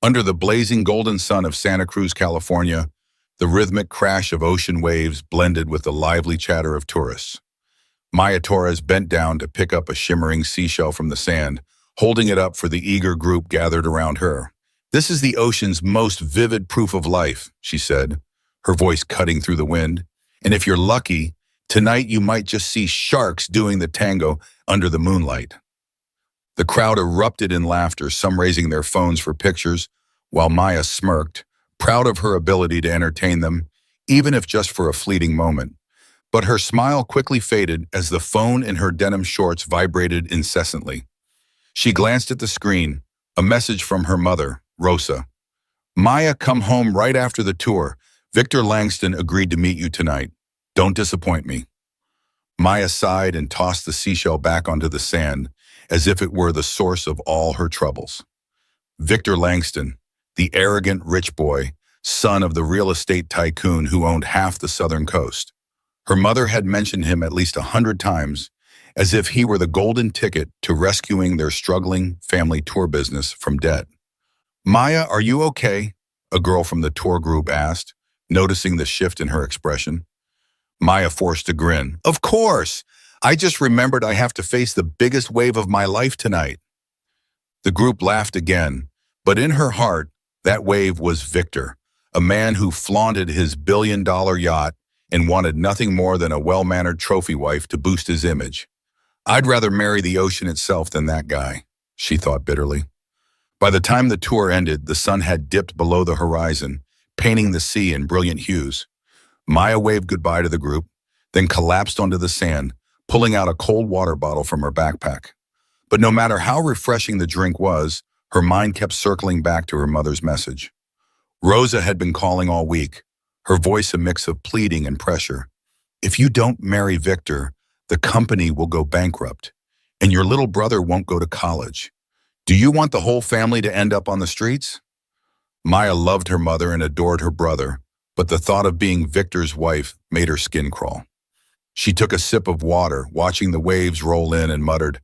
Under the blazing golden sun of Santa Cruz, California, the rhythmic crash of ocean waves blended with the lively chatter of tourists. Maya Torres bent down to pick up a shimmering seashell from the sand, holding it up for the eager group gathered around her. "This is the ocean's most vivid proof of life," she said, her voice cutting through the wind. "And if you're lucky, tonight you might just see sharks doing the tango under the moonlight." The crowd erupted in laughter, some raising their phones for pictures, while Maya smirked, proud of her ability to entertain them, even if just for a fleeting moment. But her smile quickly faded as the phone in her denim shorts vibrated incessantly. She glanced at the screen, a message from her mother, Rosa. "Maya, come home right after the tour. Victor Langston agreed to meet you tonight. Don't disappoint me." Maya sighed and tossed the seashell back onto the sand, as if it were the source of all her troubles. Victor Langston, the arrogant rich boy, son of the real estate tycoon who owned half the southern coast. Her mother had mentioned him at least 100 times, as if he were the golden ticket to rescuing their struggling family tour business from debt. "Maya, are you okay?" a girl from the tour group asked, noticing the shift in her expression. Maya forced a grin. "Of course! I just remembered I have to face the biggest wave of my life tonight." The group laughed again, but in her heart, that wave was Victor, a man who flaunted his billion-dollar yacht and wanted nothing more than a well-mannered trophy wife to boost his image. "I'd rather marry the ocean itself than that guy," she thought bitterly. By the time the tour ended, the sun had dipped below the horizon, painting the sea in brilliant hues. Maya waved goodbye to the group, then collapsed onto the sand, pulling out a cold water bottle from her backpack. But no matter how refreshing the drink was, her mind kept circling back to her mother's message. Rosa had been calling all week, her voice a mix of pleading and pressure. "If you don't marry Victor, the company will go bankrupt, and your little brother won't go to college. Do you want the whole family to end up on the streets?" Maya loved her mother and adored her brother, but the thought of being Victor's wife made her skin crawl. She took a sip of water, watching the waves roll in, and muttered,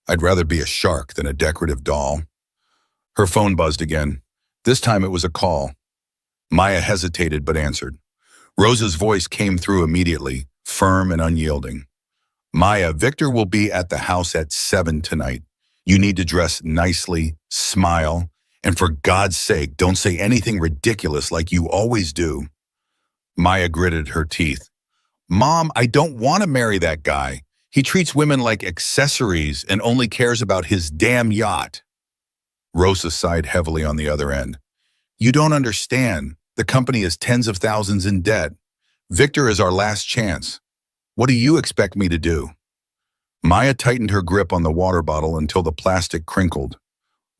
"I'd rather be a shark than a decorative doll." Her phone buzzed again. This time it was a call. Maya hesitated but answered. Rosa's voice came through immediately, firm and unyielding. "Maya, Victor will be at the house at 7 tonight. You need to dress nicely, smile, and for God's sake, don't say anything ridiculous like you always do." Maya gritted her teeth. "Mom, I don't want to marry that guy. He treats women like accessories and only cares about his damn yacht." Rosa sighed heavily on the other end. "You don't understand. The company is tens of thousands in debt. Victor is our last chance. What do you expect me to do?" Maya tightened her grip on the water bottle until the plastic crinkled.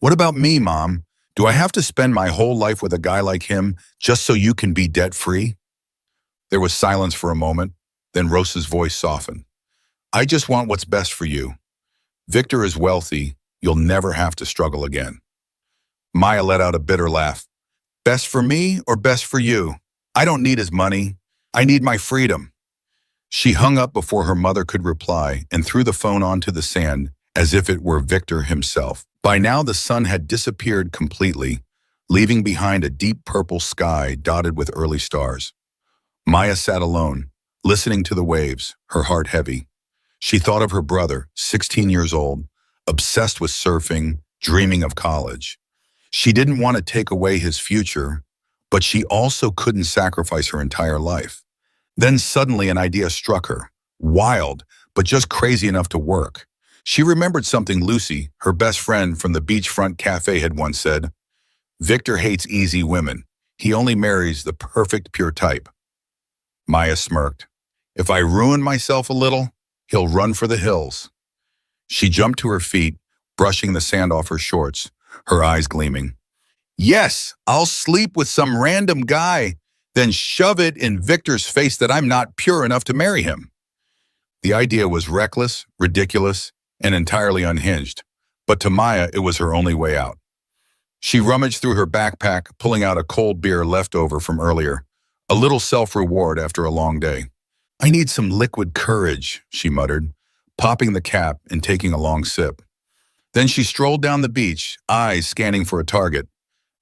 "What about me, Mom? Do I have to spend my whole life with a guy like him just so you can be debt-free?" There was silence for a moment, then Rosa's voice softened. "I just want what's best for you. Victor is wealthy. You'll never have to struggle again." Maya let out a bitter laugh. "Best for me or best for you? I don't need his money. I need my freedom." She hung up before her mother could reply and threw the phone onto the sand as if it were Victor himself. By now the sun had disappeared completely, leaving behind a deep purple sky dotted with early stars. Maya sat alone, listening to the waves, her heart heavy. She thought of her brother, 16 years old, obsessed with surfing, dreaming of college. She didn't want to take away his future, but she also couldn't sacrifice her entire life. Then suddenly an idea struck her, wild, but just crazy enough to work. She remembered something Lucy, her best friend from the beachfront cafe, had once said. "Victor hates easy women. He only marries the perfect pure type." Maya smirked. "If I ruin myself a little, he'll run for the hills." She jumped to her feet, brushing the sand off her shorts, her eyes gleaming. "Yes, I'll sleep with some random guy, then shove it in Victor's face that I'm not pure enough to marry him." The idea was reckless, ridiculous, and entirely unhinged, but to Maya it was her only way out. She rummaged through her backpack, pulling out a cold beer left over from earlier, a little self-reward after a long day. "I need some liquid courage," she muttered, popping the cap and taking a long sip. Then she strolled down the beach, eyes scanning for a target.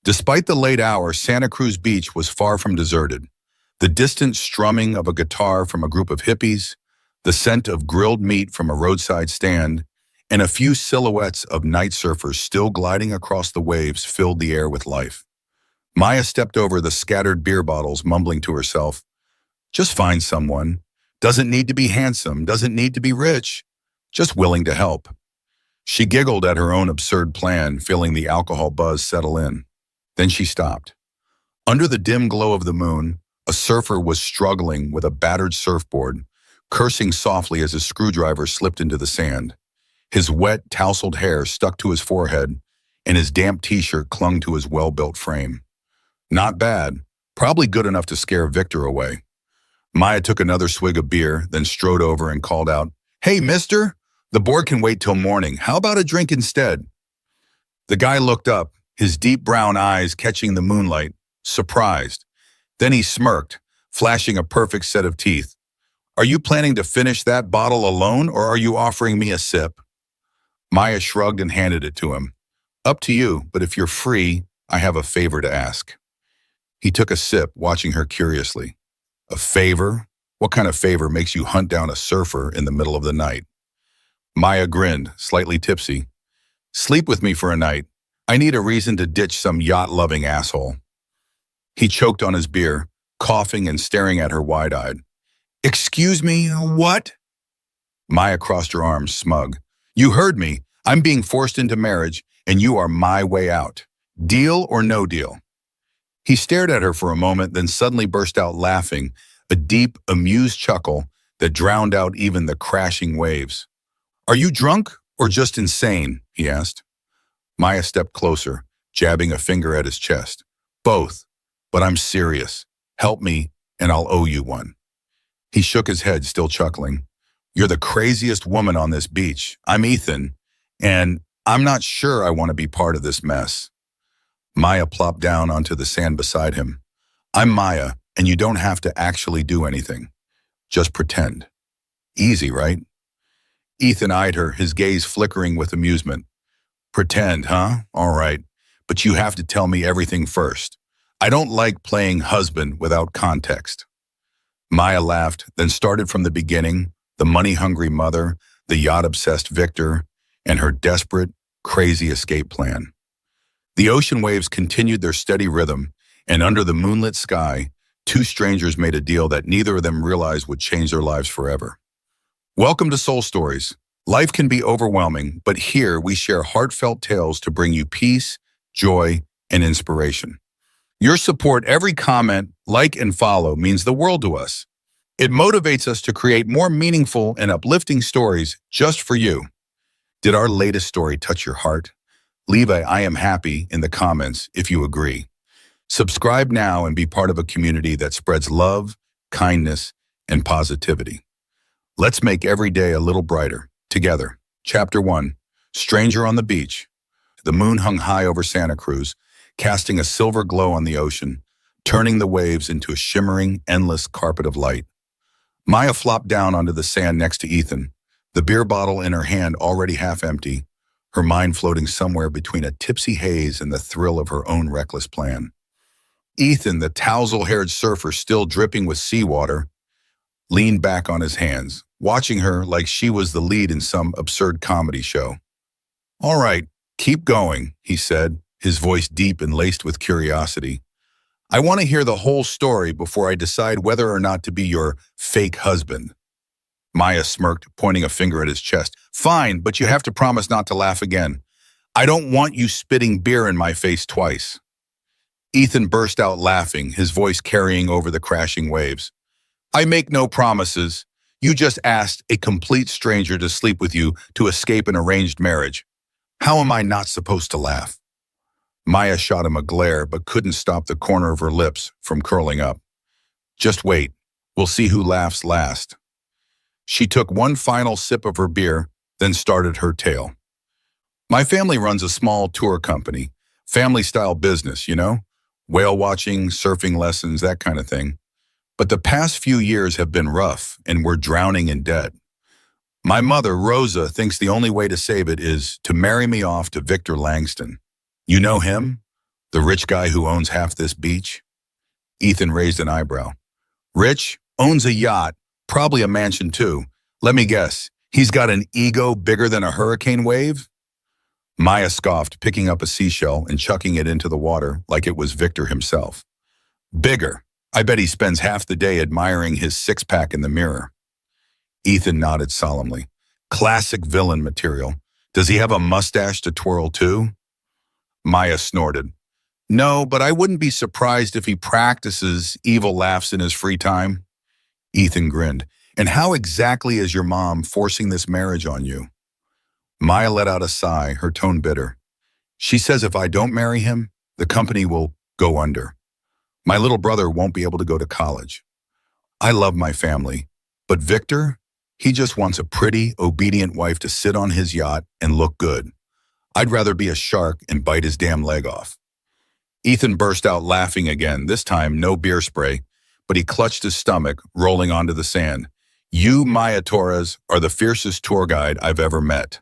Despite the late hour, Santa Cruz Beach was far from deserted. The distant strumming of a guitar from a group of hippies, the scent of grilled meat from a roadside stand, and a few silhouettes of night surfers still gliding across the waves filled the air with life. Maya stepped over the scattered beer bottles, mumbling to herself, "Just find someone. Doesn't need to be handsome, doesn't need to be rich, just willing to help." She giggled at her own absurd plan, feeling the alcohol buzz settle in. Then she stopped. Under the dim glow of the moon, a surfer was struggling with a battered surfboard, cursing softly as his screwdriver slipped into the sand. His wet, tousled hair stuck to his forehead, and his damp t-shirt clung to his well-built frame. Not bad, probably good enough to scare Victor away. Maya took another swig of beer, then strode over and called out, "Hey, mister, the board can wait till morning. How about a drink instead?" The guy looked up, his deep brown eyes catching the moonlight, surprised. Then he smirked, flashing a perfect set of teeth. "Are you planning to finish that bottle alone, or are you offering me a sip?" Maya shrugged and handed it to him. "Up to you, but if you're free, I have a favor to ask." He took a sip, watching her curiously. "A favor? What kind of favor makes you hunt down a surfer in the middle of the night?" Maya grinned, slightly tipsy. "Sleep with me for a night. I need a reason to ditch some yacht-loving asshole." He choked on his beer, coughing and staring at her wide-eyed. "Excuse me, what?" Maya crossed her arms, smug. "You heard me. I'm being forced into marriage, and you are my way out. Deal or no deal?" He stared at her for a moment, then suddenly burst out laughing, a deep, amused chuckle that drowned out even the crashing waves. "Are you drunk or just insane?" he asked. Maya stepped closer, jabbing a finger at his chest. "Both, but I'm serious. Help me, and I'll owe you one." He shook his head, still chuckling. "You're the craziest woman on this beach. I'm Ethan, and I'm not sure I want to be part of this mess." Maya plopped down onto the sand beside him. "I'm Maya, and you don't have to actually do anything. Just pretend. Easy, right?" Ethan eyed her, his gaze flickering with amusement. "Pretend, huh? All right. But you have to tell me everything first. I don't like playing husband without context." Maya laughed, then started from the beginning, the money-hungry mother, the yacht-obsessed Victor, and her desperate, crazy escape plan. The ocean waves continued their steady rhythm, and under the moonlit sky, two strangers made a deal that neither of them realized would change their lives forever. Welcome to Soul Stories. Life can be overwhelming, but here we share heartfelt tales to bring you peace, joy, and inspiration. Your support, every comment, like, and follow means the world to us. It motivates us to create more meaningful and uplifting stories just for you. Did our latest story touch your heart? Leave a "I am happy" in the comments if you agree. Subscribe now and be part of a community that spreads love, kindness, and positivity. Let's make every day a little brighter, together. Chapter 1, Stranger on the Beach. The moon hung high over Santa Cruz, casting a silver glow on the ocean, turning the waves into a shimmering, endless carpet of light. Maya flopped down onto the sand next to Ethan, the beer bottle in her hand already half empty, her mind floating somewhere between a tipsy haze and the thrill of her own reckless plan. Ethan, the tousle-haired surfer still dripping with seawater, leaned back on his hands, watching her like she was the lead in some absurd comedy show. "All right, keep going," he said, his voice deep and laced with curiosity. "I want to hear the whole story before I decide whether or not to be your fake husband." Maya smirked, pointing a finger at his chest. "Fine, but you have to promise not to laugh again. I don't want you spitting beer in my face twice." Ethan burst out laughing, his voice carrying over the crashing waves. "I make no promises. You just asked a complete stranger to sleep with you to escape an arranged marriage. How am I not supposed to laugh?" Maya shot him a glare, but couldn't stop the corner of her lips from curling up. "Just wait. We'll see who laughs last." She took one final sip of her beer, then started her tale. "My family runs a small tour company, family-style business, you know? Whale watching, surfing lessons, that kind of thing. But the past few years have been rough, and we're drowning in debt. My mother, Rosa, thinks the only way to save it is to marry me off to Victor Langston. You know him? The rich guy who owns half this beach? Ethan raised an eyebrow. Rich, owns a yacht, probably a mansion too. Let me guess, he's got an ego bigger than a hurricane wave? Maya scoffed, picking up a seashell and chucking it into the water like it was Victor himself. Bigger. I bet he spends half the day admiring his six-pack in the mirror. Ethan nodded solemnly. Classic villain material. Does he have a mustache to twirl too? Maya snorted. No, but I wouldn't be surprised if he practices evil laughs in his free time. Ethan grinned. And how exactly is your mom forcing this marriage on you? Maya let out a sigh, her tone bitter. She says if I don't marry him, the company will go under. My little brother won't be able to go to college. I love my family, but Victor, he just wants a pretty, obedient wife to sit on his yacht and look good. I'd rather be a shark and bite his damn leg off. Ethan burst out laughing again, this time no beer spray, but he clutched his stomach, rolling onto the sand. You, Maya Torres, are the fiercest tour guide I've ever met.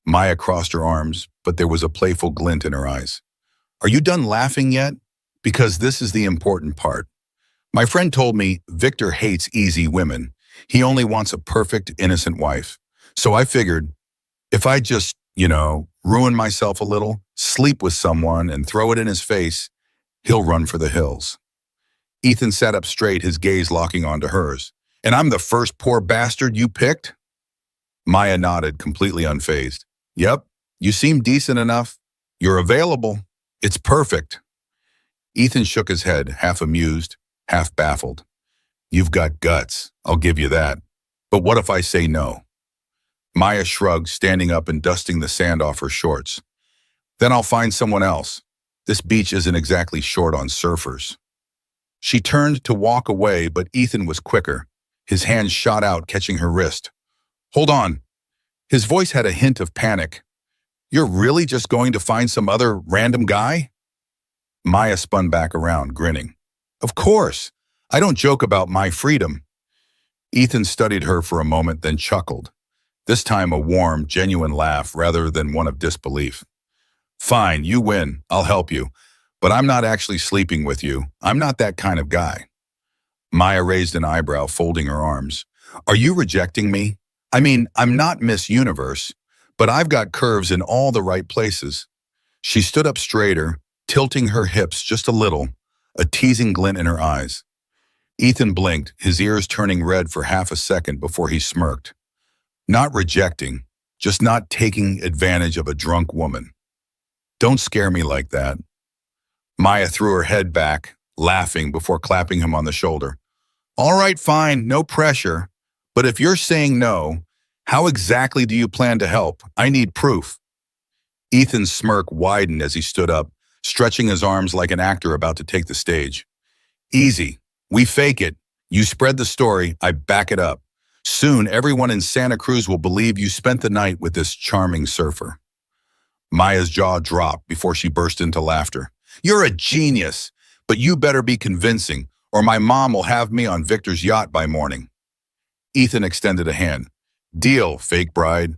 Maya crossed her arms, but there was a playful glint in her eyes. Are you done laughing yet? Because this is the important part. My friend told me Victor hates easy women. He only wants a perfect, innocent wife. So I figured, if I just, ruin myself a little, sleep with someone, and throw it in his face, he'll run for the hills. Ethan sat up straight, his gaze locking onto hers. And I'm the first poor bastard you picked? Maya nodded, completely unfazed. Yep, you seem decent enough. You're available. It's perfect. Ethan shook his head, half amused, half baffled. You've got guts, I'll give you that. But what if I say no? Maya shrugged, standing up and dusting the sand off her shorts. Then I'll find someone else. This beach isn't exactly short on surfers. She turned to walk away, but Ethan was quicker. His hand shot out, catching her wrist. Hold on. His voice had a hint of panic. You're really just going to find some other random guy? Maya spun back around, grinning. Of course. I don't joke about my freedom. Ethan studied her for a moment, then chuckled. This time a warm, genuine laugh rather than one of disbelief. Fine, you win. I'll help you. But I'm not actually sleeping with you. I'm not that kind of guy. Maya raised an eyebrow, folding her arms. Are you rejecting me? I mean, I'm not Miss Universe, but I've got curves in all the right places. She stood up straighter, tilting her hips just a little, a teasing glint in her eyes. Ethan blinked, his ears turning red for half a second before he smirked. Not rejecting, just not taking advantage of a drunk woman. Don't scare me like that. Maya threw her head back, laughing before clapping him on the shoulder. All right, fine, no pressure. But if you're saying no, how exactly do you plan to help? I need proof. Ethan's smirk widened as he stood up, stretching his arms like an actor about to take the stage. Easy. We fake it. You spread the story, I back it up. Soon, everyone in Santa Cruz will believe you spent the night with this charming surfer. Maya's jaw dropped before she burst into laughter. You're a genius, but you better be convincing, or my mom will have me on Victor's yacht by morning. Ethan extended a hand. Deal, fake bride.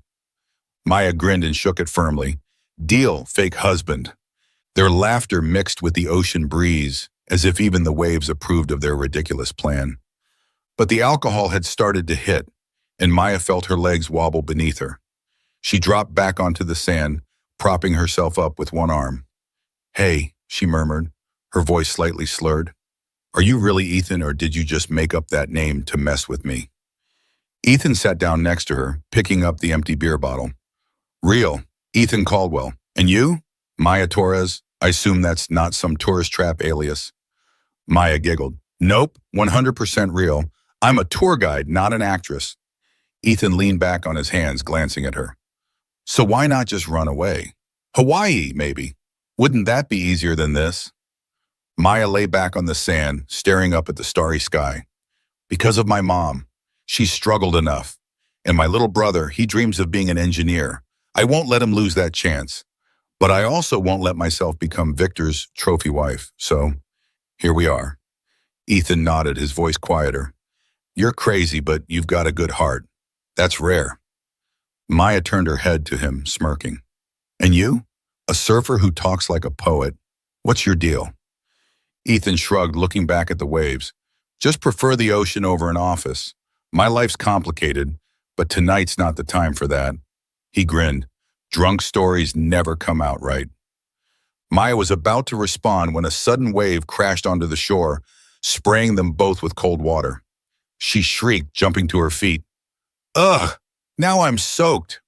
Maya grinned and shook it firmly. Deal, fake husband. Their laughter mixed with the ocean breeze, as if even the waves approved of their ridiculous plan. But the alcohol had started to hit, and Maya felt her legs wobble beneath her. She dropped back onto the sand, propping herself up with one arm. Hey, she murmured, her voice slightly slurred. Are you really Ethan, or did you just make up that name to mess with me? Ethan sat down next to her, picking up the empty beer bottle. Real, Ethan Caldwell. And you? Maya Torres. I assume that's not some tourist trap alias. Maya giggled. Nope, 100% real. I'm a tour guide, not an actress. Ethan leaned back on his hands, glancing at her. So why not just run away? Hawaii, maybe. Wouldn't that be easier than this? Maya lay back on the sand, staring up at the starry sky. Because of my mom. She struggled enough. And my little brother, he dreams of being an engineer. I won't let him lose that chance. But I also won't let myself become Victor's trophy wife. So, here we are. Ethan nodded, his voice quieter. You're crazy, but you've got a good heart. That's rare. Maya turned her head to him, smirking. And you? A surfer who talks like a poet. What's your deal? Ethan shrugged, looking back at the waves. Just prefer the ocean over an office. My life's complicated, but tonight's not the time for that. He grinned. Drunk stories never come out right. Maya was about to respond when a sudden wave crashed onto the shore, spraying them both with cold water. She shrieked, jumping to her feet. Ugh! Now I'm soaked.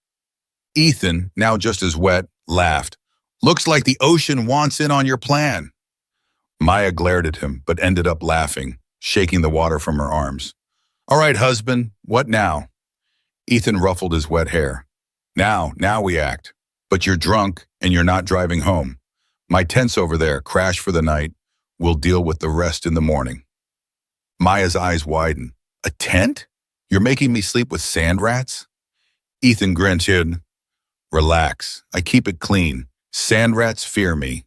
Ethan, now just as wet, laughed. Looks like the ocean wants in on your plan. Maya glared at him, but ended up laughing, shaking the water from her arms. All right, husband, what now? Ethan ruffled his wet hair. Now we act. But you're drunk and you're not driving home. My tent's over there, crash for the night. We'll deal with the rest in the morning. Maya's eyes widened. A tent? You're making me sleep with sand rats? Ethan grinned. Relax, I keep it clean. Sand rats fear me.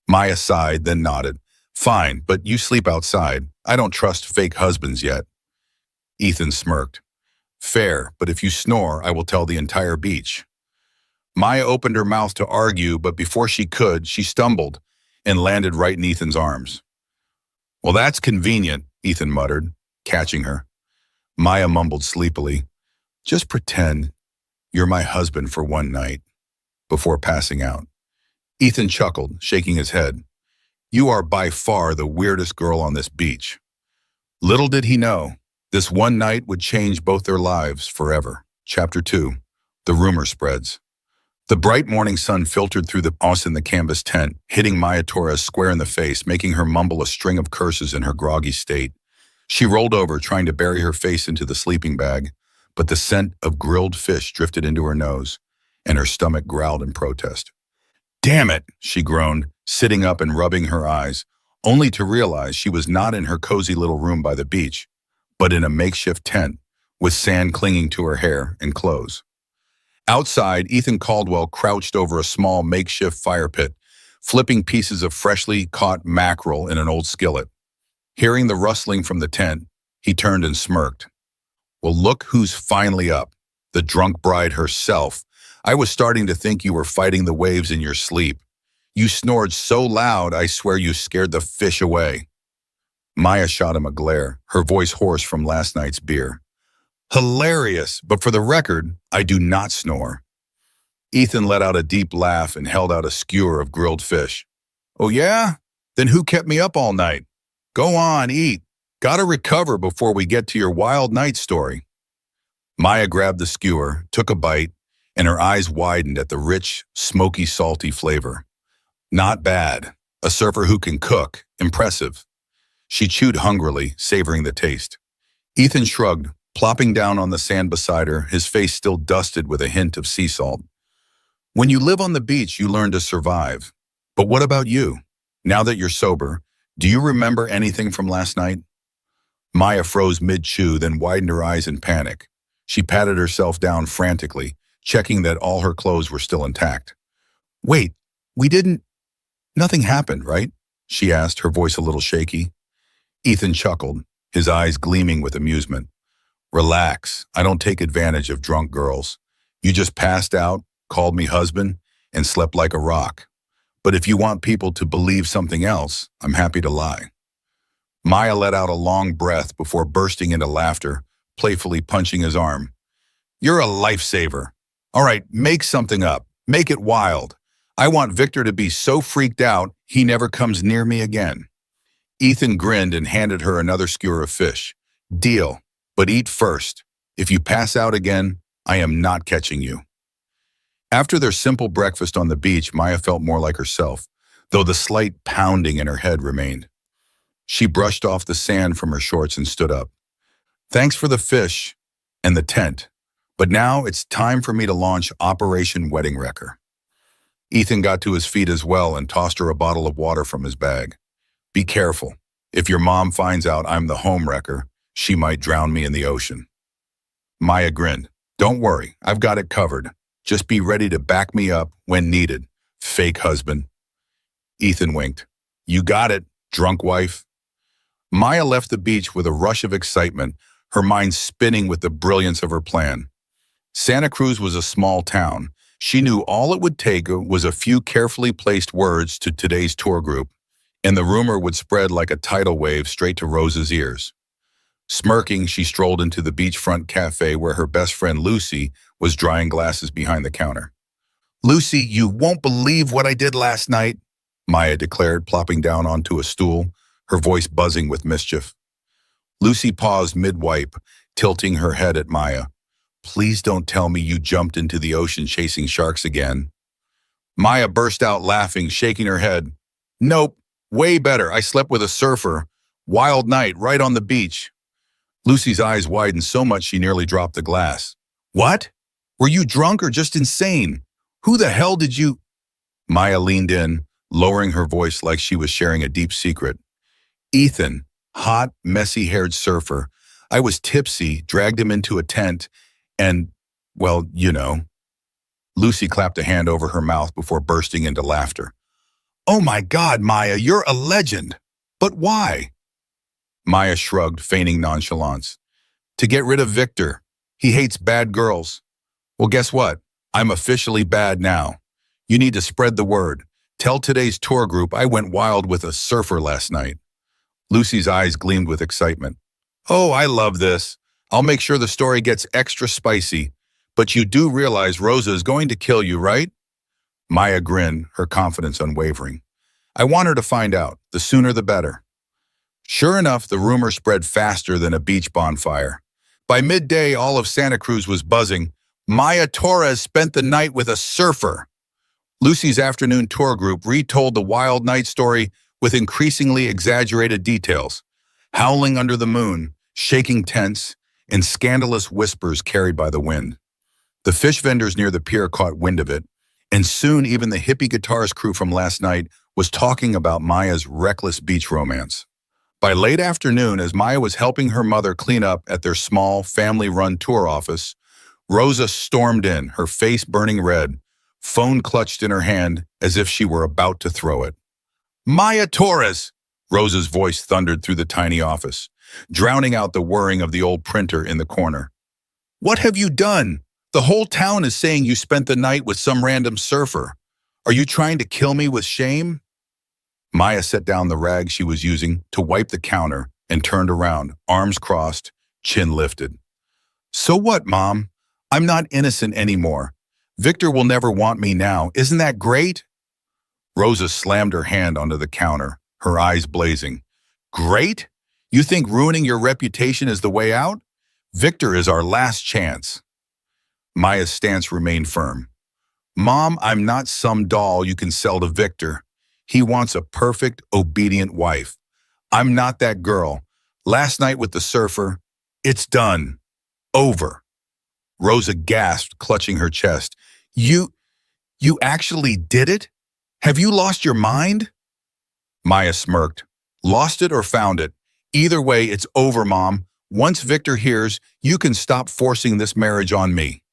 Maya sighed, then nodded. Fine, but you sleep outside. I don't trust fake husbands yet. Ethan smirked. Fair, but if you snore, I will tell the entire beach. Maya opened her mouth to argue, but before she could, she stumbled and landed right in Ethan's arms. Well, that's convenient, Ethan muttered, catching her. Maya mumbled sleepily. Just pretend you're my husband for one night, before passing out. Ethan chuckled, shaking his head. You are by far the weirdest girl on this beach. Little did he know, this one night would change both their lives forever. Chapter 2. The Rumor Spreads. The bright morning sun filtered through the moss in the canvas tent, hitting Maya Torres square in the face, making her mumble a string of curses in her groggy state. She rolled over, trying to bury her face into the sleeping bag, but the scent of grilled fish drifted into her nose, and her stomach growled in protest. Damn it, she groaned, sitting up and rubbing her eyes, only to realize she was not in her cozy little room by the beach, but in a makeshift tent, with sand clinging to her hair and clothes. Outside, Ethan Caldwell crouched over a small makeshift fire pit, flipping pieces of freshly caught mackerel in an old skillet. Hearing the rustling from the tent, he turned and smirked. Well, look who's finally up, the drunk bride herself. I was starting to think you were fighting the waves in your sleep. You snored so loud, I swear you scared the fish away. Maya shot him a glare, her voice hoarse from last night's beer. Hilarious, but for the record, I do not snore. Ethan let out a deep laugh and held out a skewer of grilled fish. Oh yeah? Then who kept me up all night? Go on, eat. Gotta recover before we get to your wild night story. Maya grabbed the skewer, took a bite, and her eyes widened at the rich, smoky, salty flavor. Not bad. A surfer who can cook. Impressive. She chewed hungrily, savoring the taste. Ethan shrugged, plopping down on the sand beside her, his face still dusted with a hint of sea salt. When you live on the beach, you learn to survive. But what about you? Now that you're sober, do you remember anything from last night? Maya froze mid-chew, then widened her eyes in panic. She patted herself down frantically, checking that all her clothes were still intact. Wait, nothing happened, right? She asked, her voice a little shaky. Ethan chuckled, his eyes gleaming with amusement. Relax, I don't take advantage of drunk girls. You just passed out, called me husband, and slept like a rock. But if you want people to believe something else, I'm happy to lie. Maya let out a long breath before bursting into laughter, playfully punching his arm. You're a lifesaver. All right, make something up. Make it wild. I want Victor to be so freaked out, he never comes near me again. Ethan grinned and handed her another skewer of fish. Deal, but eat first. If you pass out again, I am not catching you. After their simple breakfast on the beach, Maya felt more like herself, though the slight pounding in her head remained. She brushed off the sand from her shorts and stood up. Thanks for the fish and the tent, but now it's time for me to launch Operation Wedding Wrecker. Ethan got to his feet as well and tossed her a bottle of water from his bag. Be careful. If your mom finds out I'm the home wrecker, she might drown me in the ocean. Maya grinned. Don't worry, I've got it covered. Just be ready to back me up when needed, fake husband. Ethan winked. You got it, drunk wife. Maya left the beach with a rush of excitement, her mind spinning with the brilliance of her plan. Santa Cruz was a small town, She knew all it would take was a few carefully placed words to today's tour group, and the rumor would spread like a tidal wave straight to Rosa's ears. Smirking, she strolled into the beachfront cafe where her best friend Lucy was drying glasses behind the counter. "Lucy, you won't believe what I did last night," Maya declared, plopping down onto a stool, her voice buzzing with mischief. Lucy paused mid-wipe, tilting her head at Maya. "Please don't tell me you jumped into the ocean chasing sharks again." Maya burst out laughing, shaking her head. "Nope, way better. I slept with a surfer. Wild night, right on the beach." Lucy's eyes widened so much she nearly dropped the glass. "What? Were you drunk or just insane? Who the hell did you—" Maya leaned in, lowering her voice like she was sharing a deep secret. "Ethan, hot, messy-haired surfer. I was tipsy, dragged him into a tent, and, well, you know." Lucy clapped a hand over her mouth before bursting into laughter. "Oh my God, Maya, you're a legend. But why?" Maya shrugged, feigning nonchalance. "To get rid of Victor. He hates bad girls." "Well, guess what? I'm officially bad now. You need to spread the word. Tell today's tour group I went wild with a surfer last night." Lucy's eyes gleamed with excitement. "Oh, I love this. I'll make sure the story gets extra spicy. But you do realize Rosa is going to kill you, right?" Maya grinned, her confidence unwavering. "I want her to find out. The sooner the better." Sure enough, the rumor spread faster than a beach bonfire. By midday, all of Santa Cruz was buzzing. Maya Torres spent the night with a surfer. Lucy's afternoon tour group retold the wild night story with increasingly exaggerated details. Howling under the moon, shaking tents, and scandalous whispers carried by the wind. The fish vendors near the pier caught wind of it, and soon even the hippie guitarist crew from last night was talking about Maya's reckless beach romance. By late afternoon, as Maya was helping her mother clean up at their small, family-run tour office, Rosa stormed in, her face burning red, phone clutched in her hand as if she were about to throw it. "Maya Torres!" Rosa's voice thundered through the tiny office, drowning out the whirring of the old printer in the corner. "What have you done? The whole town is saying you spent the night with some random surfer. Are you trying to kill me with shame?" Maya set down the rag she was using to wipe the counter and turned around, arms crossed, chin lifted. "So what, Mom? I'm not innocent anymore. Victor will never want me now. Isn't that great?" Rosa slammed her hand onto the counter, her eyes blazing. "Great? You think ruining your reputation is the way out? Victor is our last chance." Maya's stance remained firm. "Mom, I'm not some doll you can sell to Victor. He wants a perfect, obedient wife. I'm not that girl. Last night with the surfer, it's done. Over." Rosa gasped, clutching her chest. You actually did it? Have you lost your mind?" Maya smirked. "Lost it or found it. Either way, it's over, Mom. Once Victor hears, you can stop forcing this marriage on me."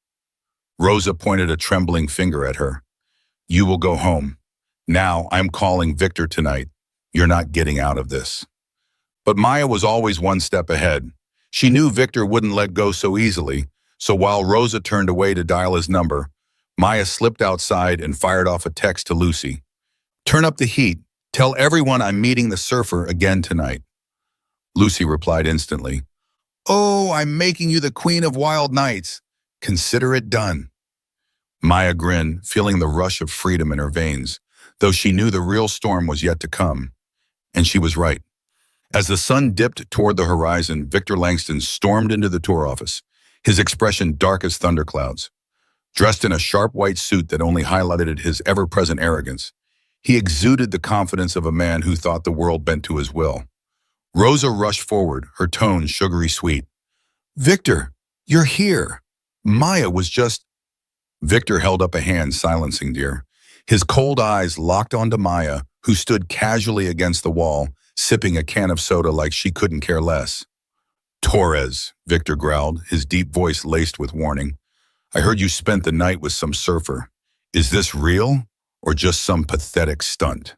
Rosa pointed a trembling finger at her. "You will go home. Now I'm calling Victor tonight. You're not getting out of this." But Maya was always one step ahead. She knew Victor wouldn't let go so easily, so while Rosa turned away to dial his number, Maya slipped outside and fired off a text to Lucy. "Turn up the heat. Tell everyone I'm meeting the surfer again tonight." Lucy replied instantly. "Oh, I'm making you the queen of wild nights. Consider it done." Maya grinned, feeling the rush of freedom in her veins, though she knew the real storm was yet to come. And she was right. As the sun dipped toward the horizon, Victor Langston stormed into the tour office, his expression dark as thunderclouds. Dressed in a sharp white suit that only highlighted his ever-present arrogance, he exuded the confidence of a man who thought the world bent to his will. Rosa rushed forward, her tone sugary sweet. "Victor, you're here. Maya was just—" Victor held up a hand, silencing dear. His cold eyes locked onto Maya, who stood casually against the wall, sipping a can of soda like she couldn't care less. "Torres," Victor growled, his deep voice laced with warning. "I heard you spent the night with some surfer. Is this real or just some pathetic stunt?"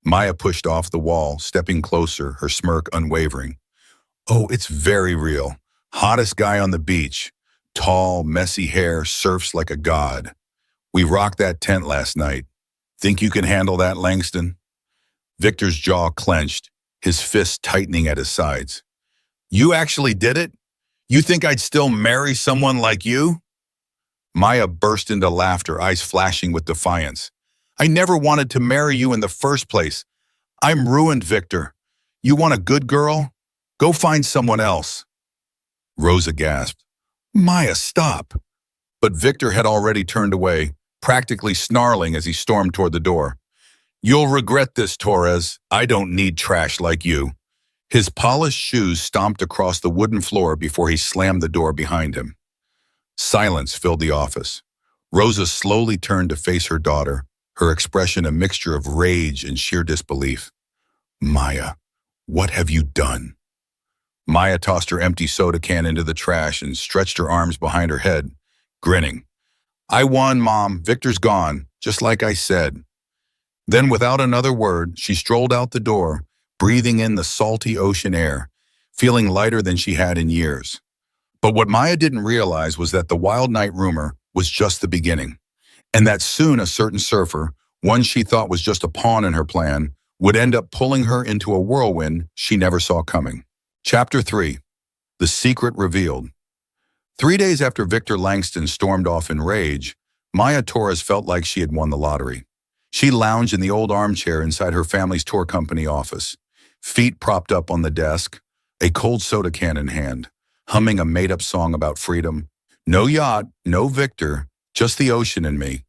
Maya pushed off the wall, stepping closer, her smirk unwavering. "Oh, it's very real. Hottest guy on the beach. Tall, messy hair, surfs like a god. We rocked that tent last night. Think you can handle that, Langston? Victor's jaw clenched, his fists tightening at his sides. You actually did it? You think I'd still marry someone like you? Maya burst into laughter, eyes flashing with defiance. I never wanted to marry you in the first place. I'm ruined, Victor. You want a good girl? Go find someone else. Rosa gasped. Maya, stop. But Victor had already turned away, practically snarling as he stormed toward the door. You'll regret this, Torres. I don't need trash like you. His polished shoes stomped across the wooden floor before he slammed the door behind him. Silence filled the office. Rosa slowly turned to face her daughter, her expression a mixture of rage and sheer disbelief. Maya, what have you done? Maya tossed her empty soda can into the trash and stretched her arms behind her head, grinning. I won, Mom. Victor's gone, just like I said. Then, without another word, she strolled out the door, breathing in the salty ocean air, feeling lighter than she had in years. But what Maya didn't realize was that the wild night rumor was just the beginning, and that soon a certain surfer, one she thought was just a pawn in her plan, would end up pulling her into a whirlwind she never saw coming. Chapter 3. The Secret Revealed. 3 days after Victor Langston stormed off in rage, Maya Torres felt like she had won the lottery. She lounged in the old armchair inside her family's tour company office, feet propped up on the desk, a cold soda can in hand, humming a made-up song about freedom. No yacht, no Victor, just the ocean and me.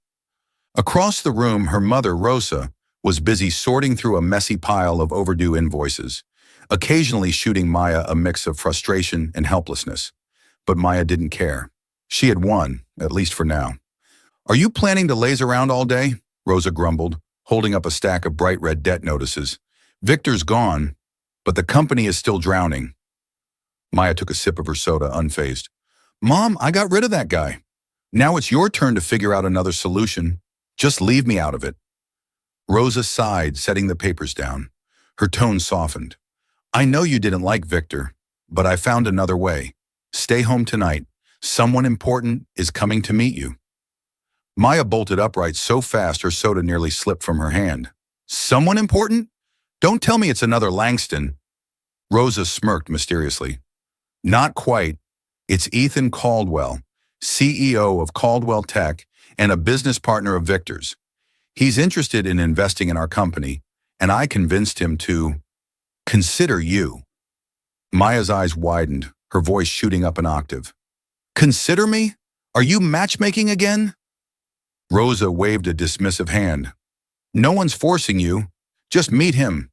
Across the room, her mother, Rosa, was busy sorting through a messy pile of overdue invoices, occasionally shooting Maya a mix of frustration and helplessness. But Maya didn't care. She had won, at least for now. Are you planning to laze around all day? Rosa grumbled, holding up a stack of bright red debt notices. Victor's gone, but the company is still drowning. Maya took a sip of her soda, unfazed. Mom, I got rid of that guy. Now it's your turn to figure out another solution. Just leave me out of it. Rosa sighed, setting the papers down. Her tone softened. I know you didn't like Victor, but I found another way. Stay home tonight. Someone important is coming to meet you. Maya bolted upright so fast her soda nearly slipped from her hand. Someone important? Don't tell me it's another Langston. Rosa smirked mysteriously. Not quite. It's Ethan Caldwell, CEO of Caldwell Tech and a business partner of Victor's. He's interested in investing in our company, and I convinced him to consider you. Maya's eyes widened, her voice shooting up an octave. Consider me? Are you matchmaking again? Rosa waved a dismissive hand. No one's forcing you. Just meet him.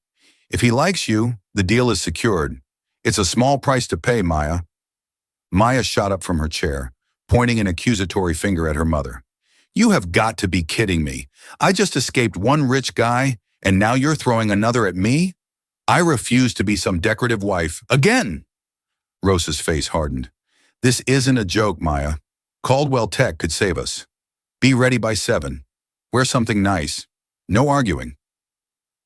If he likes you, the deal is secured. It's a small price to pay, Maya. Maya shot up from her chair, pointing an accusatory finger at her mother. You have got to be kidding me. I just escaped one rich guy, and now you're throwing another at me? I refuse to be some decorative wife again. Rosa's face hardened. This isn't a joke, Maya. Caldwell Tech could save us. Be ready by 7. Wear something nice. No arguing.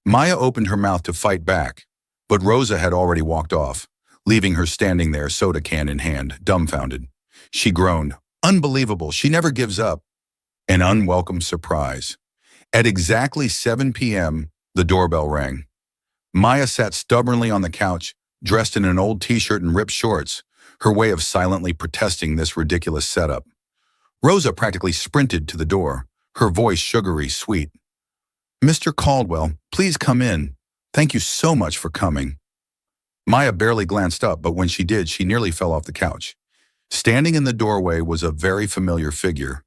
Maya opened her mouth to fight back, but Rosa had already walked off, leaving her standing there, soda can in hand, dumbfounded. She groaned. Unbelievable, she never gives up. An unwelcome surprise. At exactly 7 p.m., the doorbell rang. Maya sat stubbornly on the couch, dressed in an old t-shirt and ripped shorts, her way of silently protesting this ridiculous setup. Rosa practically sprinted to the door, her voice sugary sweet. Mr. Caldwell, please come in. Thank you so much for coming. Maya barely glanced up, but when she did, she nearly fell off the couch. Standing in the doorway was a very familiar figure.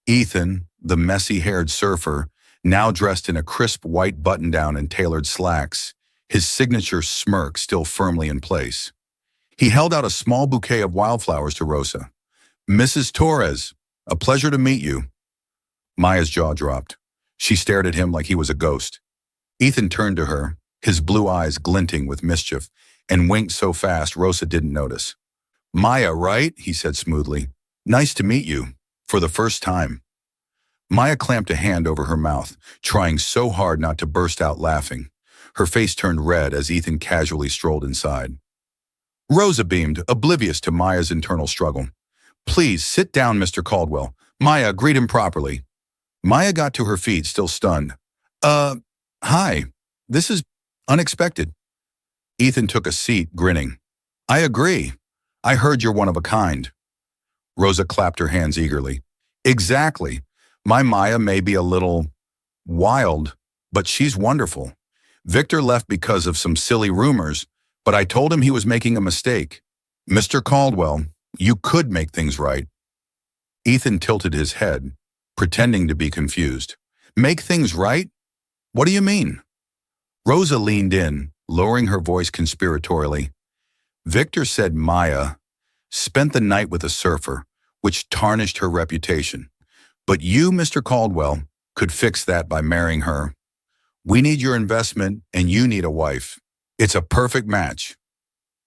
Ethan, the messy-haired surfer, now dressed in a crisp white button-down and tailored slacks, his signature smirk still firmly in place. He held out a small bouquet of wildflowers to Rosa. Mrs. Torres, a pleasure to meet you. Maya's jaw dropped. She stared at him like he was a ghost. Ethan turned to her, his blue eyes glinting with mischief, and winked so fast Rosa didn't notice. Maya, right? He said smoothly. Nice to meet you. For the first time. Maya clamped a hand over her mouth, trying so hard not to burst out laughing. Her face turned red as Ethan casually strolled inside. Rosa beamed, oblivious to Maya's internal struggle. Please, sit down, Mr. Caldwell. Maya, greet him properly. Maya got to her feet, still stunned. Uh, Hi. This is unexpected. Ethan took a seat, grinning. I agree. I heard you're one of a kind. Rosa clapped her hands eagerly. Exactly. My Maya may be a little wild, but she's wonderful. Victor left because of some silly rumors, but I told him he was making a mistake. Mr. Caldwell, you could make things right. Ethan tilted his head, pretending to be confused. Make things right? What do you mean? Rosa leaned in, lowering her voice conspiratorially. Victor said Maya spent the night with a surfer, which tarnished her reputation. But you, Mr. Caldwell, could fix that by marrying her. We need your investment, and you need a wife. It's a perfect match.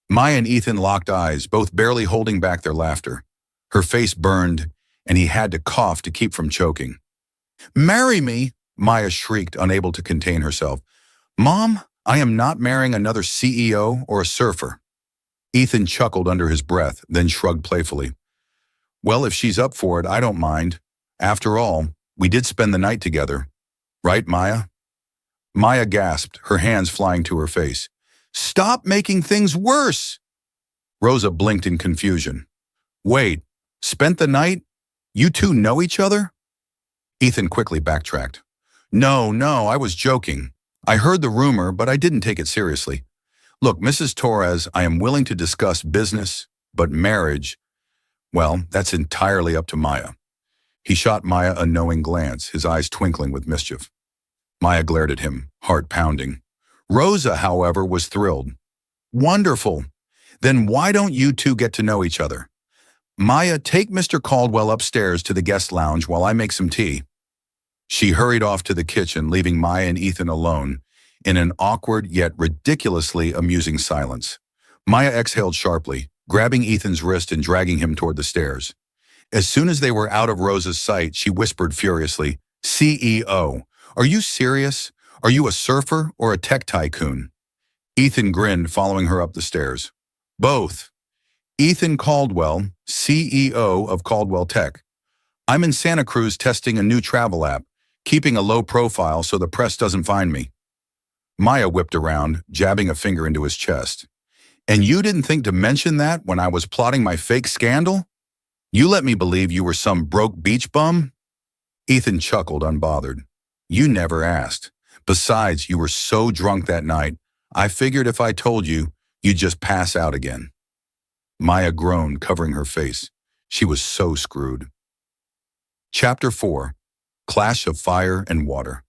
Maya and Ethan locked eyes, both barely holding back their laughter. Her face burned, and he had to cough to keep from choking. Marry me, Maya shrieked, unable to contain herself. Mom, I am not marrying another CEO or a surfer. Ethan chuckled under his breath, then shrugged playfully. Well, if she's up for it, I don't mind. After all, we did spend the night together. Right, Maya? Maya gasped, her hands flying to her face. Stop making things worse! Rosa blinked in confusion. Wait, spent the night? You two know each other? Ethan quickly backtracked. No, I was joking. I heard the rumor, but I didn't take it seriously. Look, Mrs. Torres, I am willing to discuss business, but marriage, well, that's entirely up to Maya. He shot Maya a knowing glance, his eyes twinkling with mischief. Maya glared at him, heart pounding. Rosa, however, was thrilled. Wonderful. Then why don't you two get to know each other? Maya, take Mr. Caldwell upstairs to the guest lounge while I make some tea. She hurried off to the kitchen, leaving Maya and Ethan alone, in an awkward yet ridiculously amusing silence. Maya exhaled sharply, grabbing Ethan's wrist and dragging him toward the stairs. As soon as they were out of Rosa's sight, she whispered furiously, CEO, are you serious? Are you a surfer or a tech tycoon? Ethan grinned, following her up the stairs. Both. Ethan Caldwell, CEO of Caldwell Tech. I'm in Santa Cruz testing a new travel app, keeping a low profile so the press doesn't find me. Maya whipped around, jabbing a finger into his chest. And you didn't think to mention that when I was plotting my fake scandal? You let me believe you were some broke beach bum? Ethan chuckled, unbothered. You never asked. Besides, you were so drunk that night, I figured if I told you, you'd just pass out again. Maya groaned, covering her face. She was so screwed. Chapter 4. Clash of Fire and Water.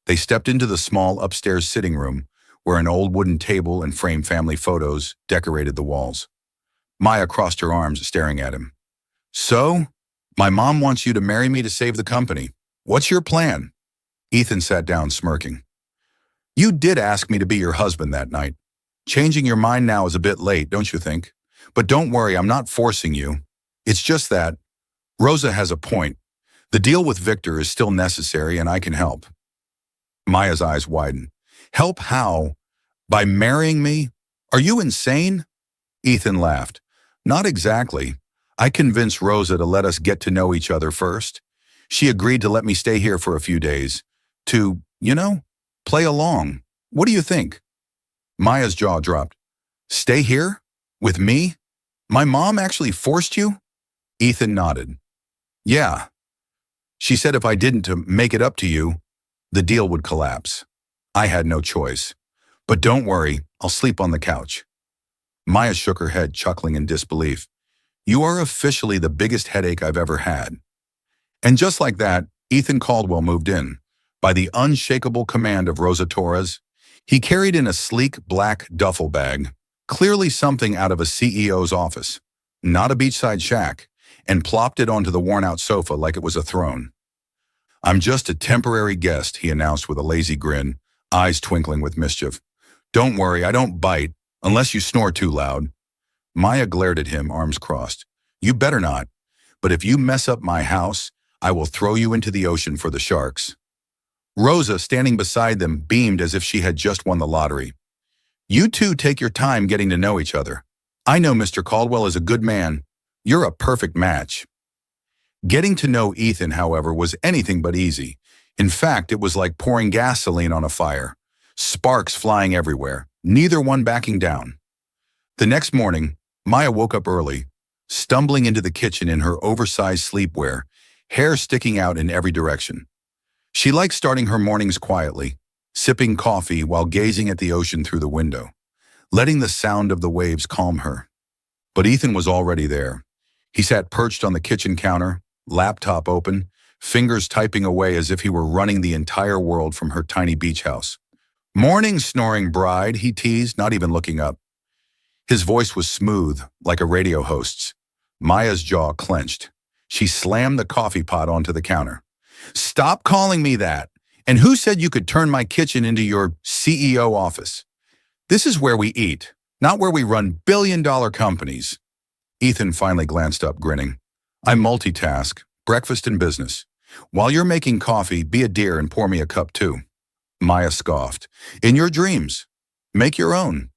They stepped into the small upstairs sitting room, where an old wooden table and framed family photos decorated the walls. Maya crossed her arms, staring at him. So, my mom wants you to marry me to save the company. What's your plan? Ethan sat down, smirking. You did ask me to be your husband that night. Changing your mind now is a bit late, don't you think? But don't worry, I'm not forcing you. It's just that Rosa has a point. The deal with Victor is still necessary, and I can help. Maya's eyes widened. Help how? By marrying me? Are you insane? Ethan laughed. Not exactly. I convinced Rosa to let us get to know each other first. She agreed to let me stay here for a few days. To, play along. What do you think? Maya's jaw dropped. Stay here? With me? My mom actually forced you? Ethan nodded. Yeah. She said if I didn't to make it up to you, the deal would collapse. I had no choice. But don't worry, I'll sleep on the couch. Maya shook her head, chuckling in disbelief. You are officially the biggest headache I've ever had. And just like that, Ethan Caldwell moved in. By the unshakable command of Rosa Torres, he carried in a sleek black duffel bag, clearly something out of a CEO's office, not a beachside shack, and plopped it onto the worn-out sofa like it was a throne. I'm just a temporary guest, he announced with a lazy grin, eyes twinkling with mischief. Don't worry, I don't bite, unless you snore too loud. Maya glared at him, arms crossed. You better not, but if you mess up my house, I will throw you into the ocean for the sharks. Rosa, standing beside them, beamed as if she had just won the lottery. You two take your time getting to know each other. I know Mr. Caldwell is a good man. You're a perfect match. Getting to know Ethan, however, was anything but easy. In fact, it was like pouring gasoline on a fire. Sparks flying everywhere, neither one backing down. The next morning, Maya woke up early, stumbling into the kitchen in her oversized sleepwear, hair sticking out in every direction. She liked starting her mornings quietly, sipping coffee while gazing at the ocean through the window, letting the sound of the waves calm her. But Ethan was already there. He sat perched on the kitchen counter, laptop open, fingers typing away as if he were running the entire world from her tiny beach house. "Morning, snoring bride," he teased, not even looking up. His voice was smooth, like a radio host's. Maya's jaw clenched. She slammed the coffee pot onto the counter. "Stop calling me that! And who said you could turn my kitchen into your CEO office? This is where we eat, not where we run billion-dollar companies." Ethan finally glanced up, grinning. "I multitask, breakfast and business. While you're making coffee, be a dear and pour me a cup too." Maya scoffed. "In your dreams. Make your own."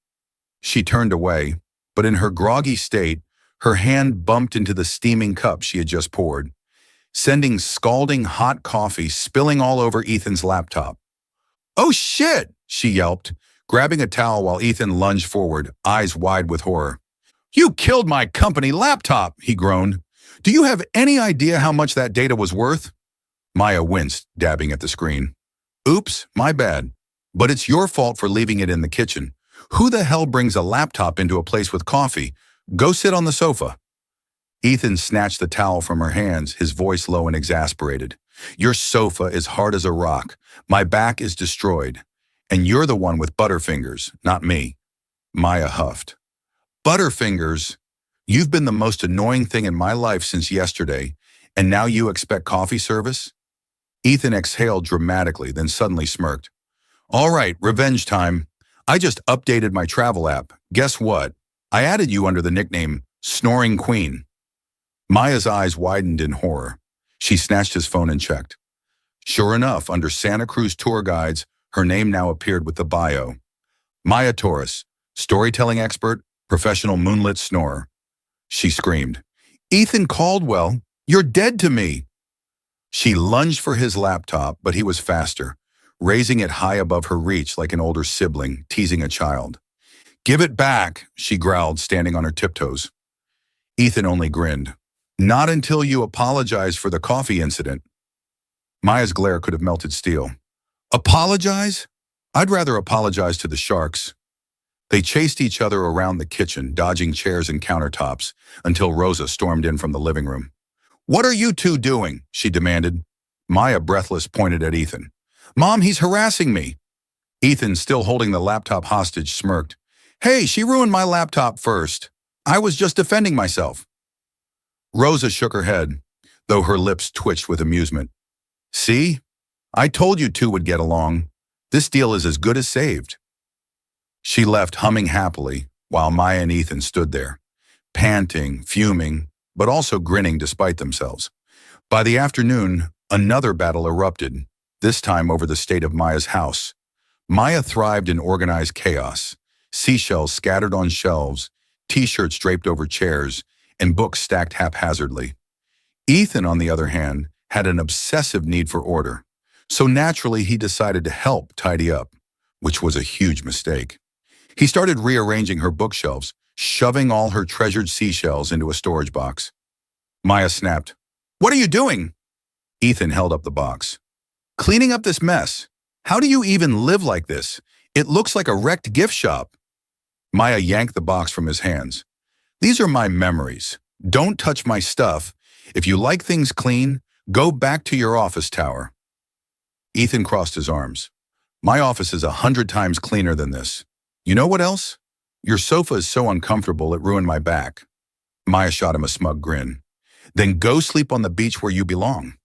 She turned away, but in her groggy state, her hand bumped into the steaming cup she had just poured, sending scalding hot coffee spilling all over Ethan's laptop. "Oh shit!" she yelped, grabbing a towel while Ethan lunged forward, eyes wide with horror. "You killed my company laptop," he groaned. "Do you have any idea how much that data was worth?" Maya winced, dabbing at the screen. "Oops, my bad. But it's your fault for leaving it in the kitchen. Who the hell brings a laptop into a place with coffee? Go sit on the sofa." Ethan snatched the towel from her hands, his voice low and exasperated. "Your sofa is hard as a rock. My back is destroyed. And you're the one with butterfingers, not me." Maya huffed. "Butterfingers? You've been the most annoying thing in my life since yesterday, and now you expect coffee service?" Ethan exhaled dramatically, then suddenly smirked. "All right, revenge time. I just updated my travel app. Guess what? I added you under the nickname Snoring Queen." Maya's eyes widened in horror. She snatched his phone and checked. Sure enough, under Santa Cruz tour guides, her name now appeared with the bio. Maya Torres, storytelling expert, professional moonlit snorer. She screamed, "Ethan Caldwell, you're dead to me!" She lunged for his laptop, but he was faster, raising it high above her reach like an older sibling, teasing a child. "Give it back," she growled, standing on her tiptoes. Ethan only grinned. "Not until you apologize for the coffee incident." Maya's glare could have melted steel. "Apologize? I'd rather apologize to the sharks." They chased each other around the kitchen, dodging chairs and countertops, until Rosa stormed in from the living room. "What are you two doing?" she demanded. Maya, breathless, pointed at Ethan. "Mom, he's harassing me." Ethan, still holding the laptop hostage, smirked. "Hey, she ruined my laptop first. I was just defending myself." Rosa shook her head, though her lips twitched with amusement. "See? I told you two would get along. This deal is as good as saved." She left, humming happily, while Maya and Ethan stood there, panting, fuming, but also grinning despite themselves. By the afternoon, another battle erupted, this time over the state of Maya's house. Maya thrived in organized chaos, seashells scattered on shelves, t-shirts draped over chairs, and books stacked haphazardly. Ethan, on the other hand, had an obsessive need for order, so naturally he decided to help tidy up, which was a huge mistake. He started rearranging her bookshelves, shoving all her treasured seashells into a storage box. Maya snapped, "What are you doing?" Ethan held up the box. "Cleaning up this mess. How do you even live like this? It looks like a wrecked gift shop." Maya yanked the box from his hands. "These are my memories. Don't touch my stuff. If you like things clean, go back to your office tower." Ethan crossed his arms. "My office is 100 times cleaner than this. You know what else? Your sofa is so uncomfortable it ruined my back." Maya shot him a smug grin. "Then go sleep on the beach where you belong."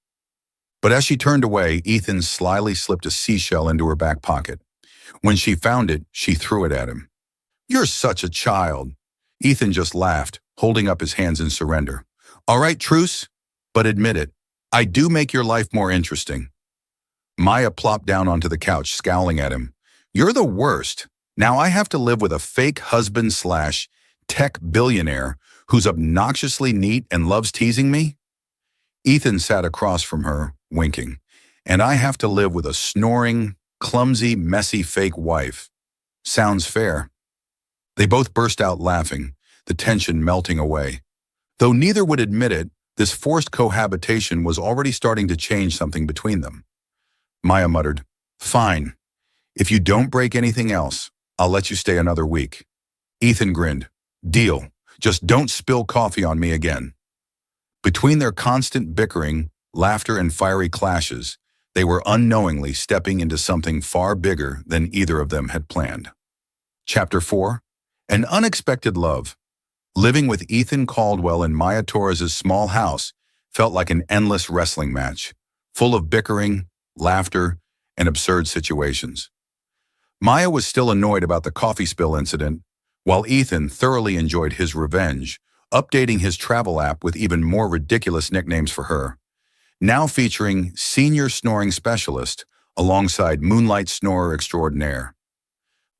But as she turned away, Ethan slyly slipped a seashell into her back pocket. When she found it, she threw it at him. "You're such a child." Ethan just laughed, holding up his hands in surrender. "All right, truce, but admit it. I do make your life more interesting." Maya plopped down onto the couch, scowling at him. "You're the worst. Now I have to live with a fake husband/tech billionaire who's obnoxiously neat and loves teasing me?" Ethan sat across from her, winking. And I have to live with a snoring, clumsy, messy fake wife. Sounds fair. They both burst out laughing, the tension melting away. Though neither would admit it, this forced cohabitation was already starting to change something between them. Maya muttered, "Fine. If you don't break anything else, I'll let you stay another week." Ethan grinned. "Deal. Just don't spill coffee on me again." Between their constant bickering, laughter, and fiery clashes, they were unknowingly stepping into something far bigger than either of them had planned. Chapter 4. An Unexpected Love. Living with Ethan Caldwell in Maya Torres's small house felt like an endless wrestling match, full of bickering, laughter, and absurd situations. Maya was still annoyed about the coffee spill incident, while Ethan thoroughly enjoyed his revenge, updating his travel app with even more ridiculous nicknames for her, now featuring Senior Snoring Specialist alongside Moonlight Snorer Extraordinaire.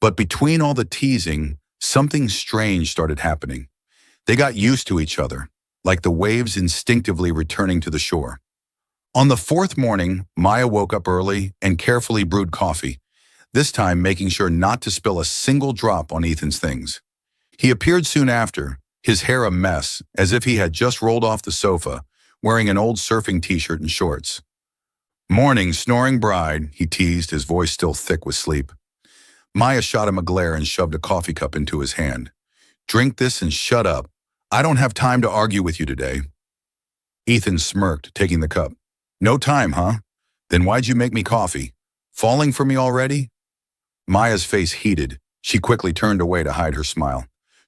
But between all the teasing, something strange started happening. They got used to each other, like the waves instinctively returning to the shore. On the fourth morning, Maya woke up early and carefully brewed coffee, this time making sure not to spill a single drop on Ethan's things. He appeared soon after, his hair a mess, as if he had just rolled off the sofa, wearing an old surfing t-shirt and shorts. "Morning, snoring bride," he teased, his voice still thick with sleep. Maya shot him a glare and shoved a coffee cup into his hand. "Drink this and shut up. I don't have time to argue with you today." Ethan smirked, taking the cup. "No time, huh? Then why'd you make me coffee? Falling for me already?" Maya's face heated. She quickly turned away to hide her smile.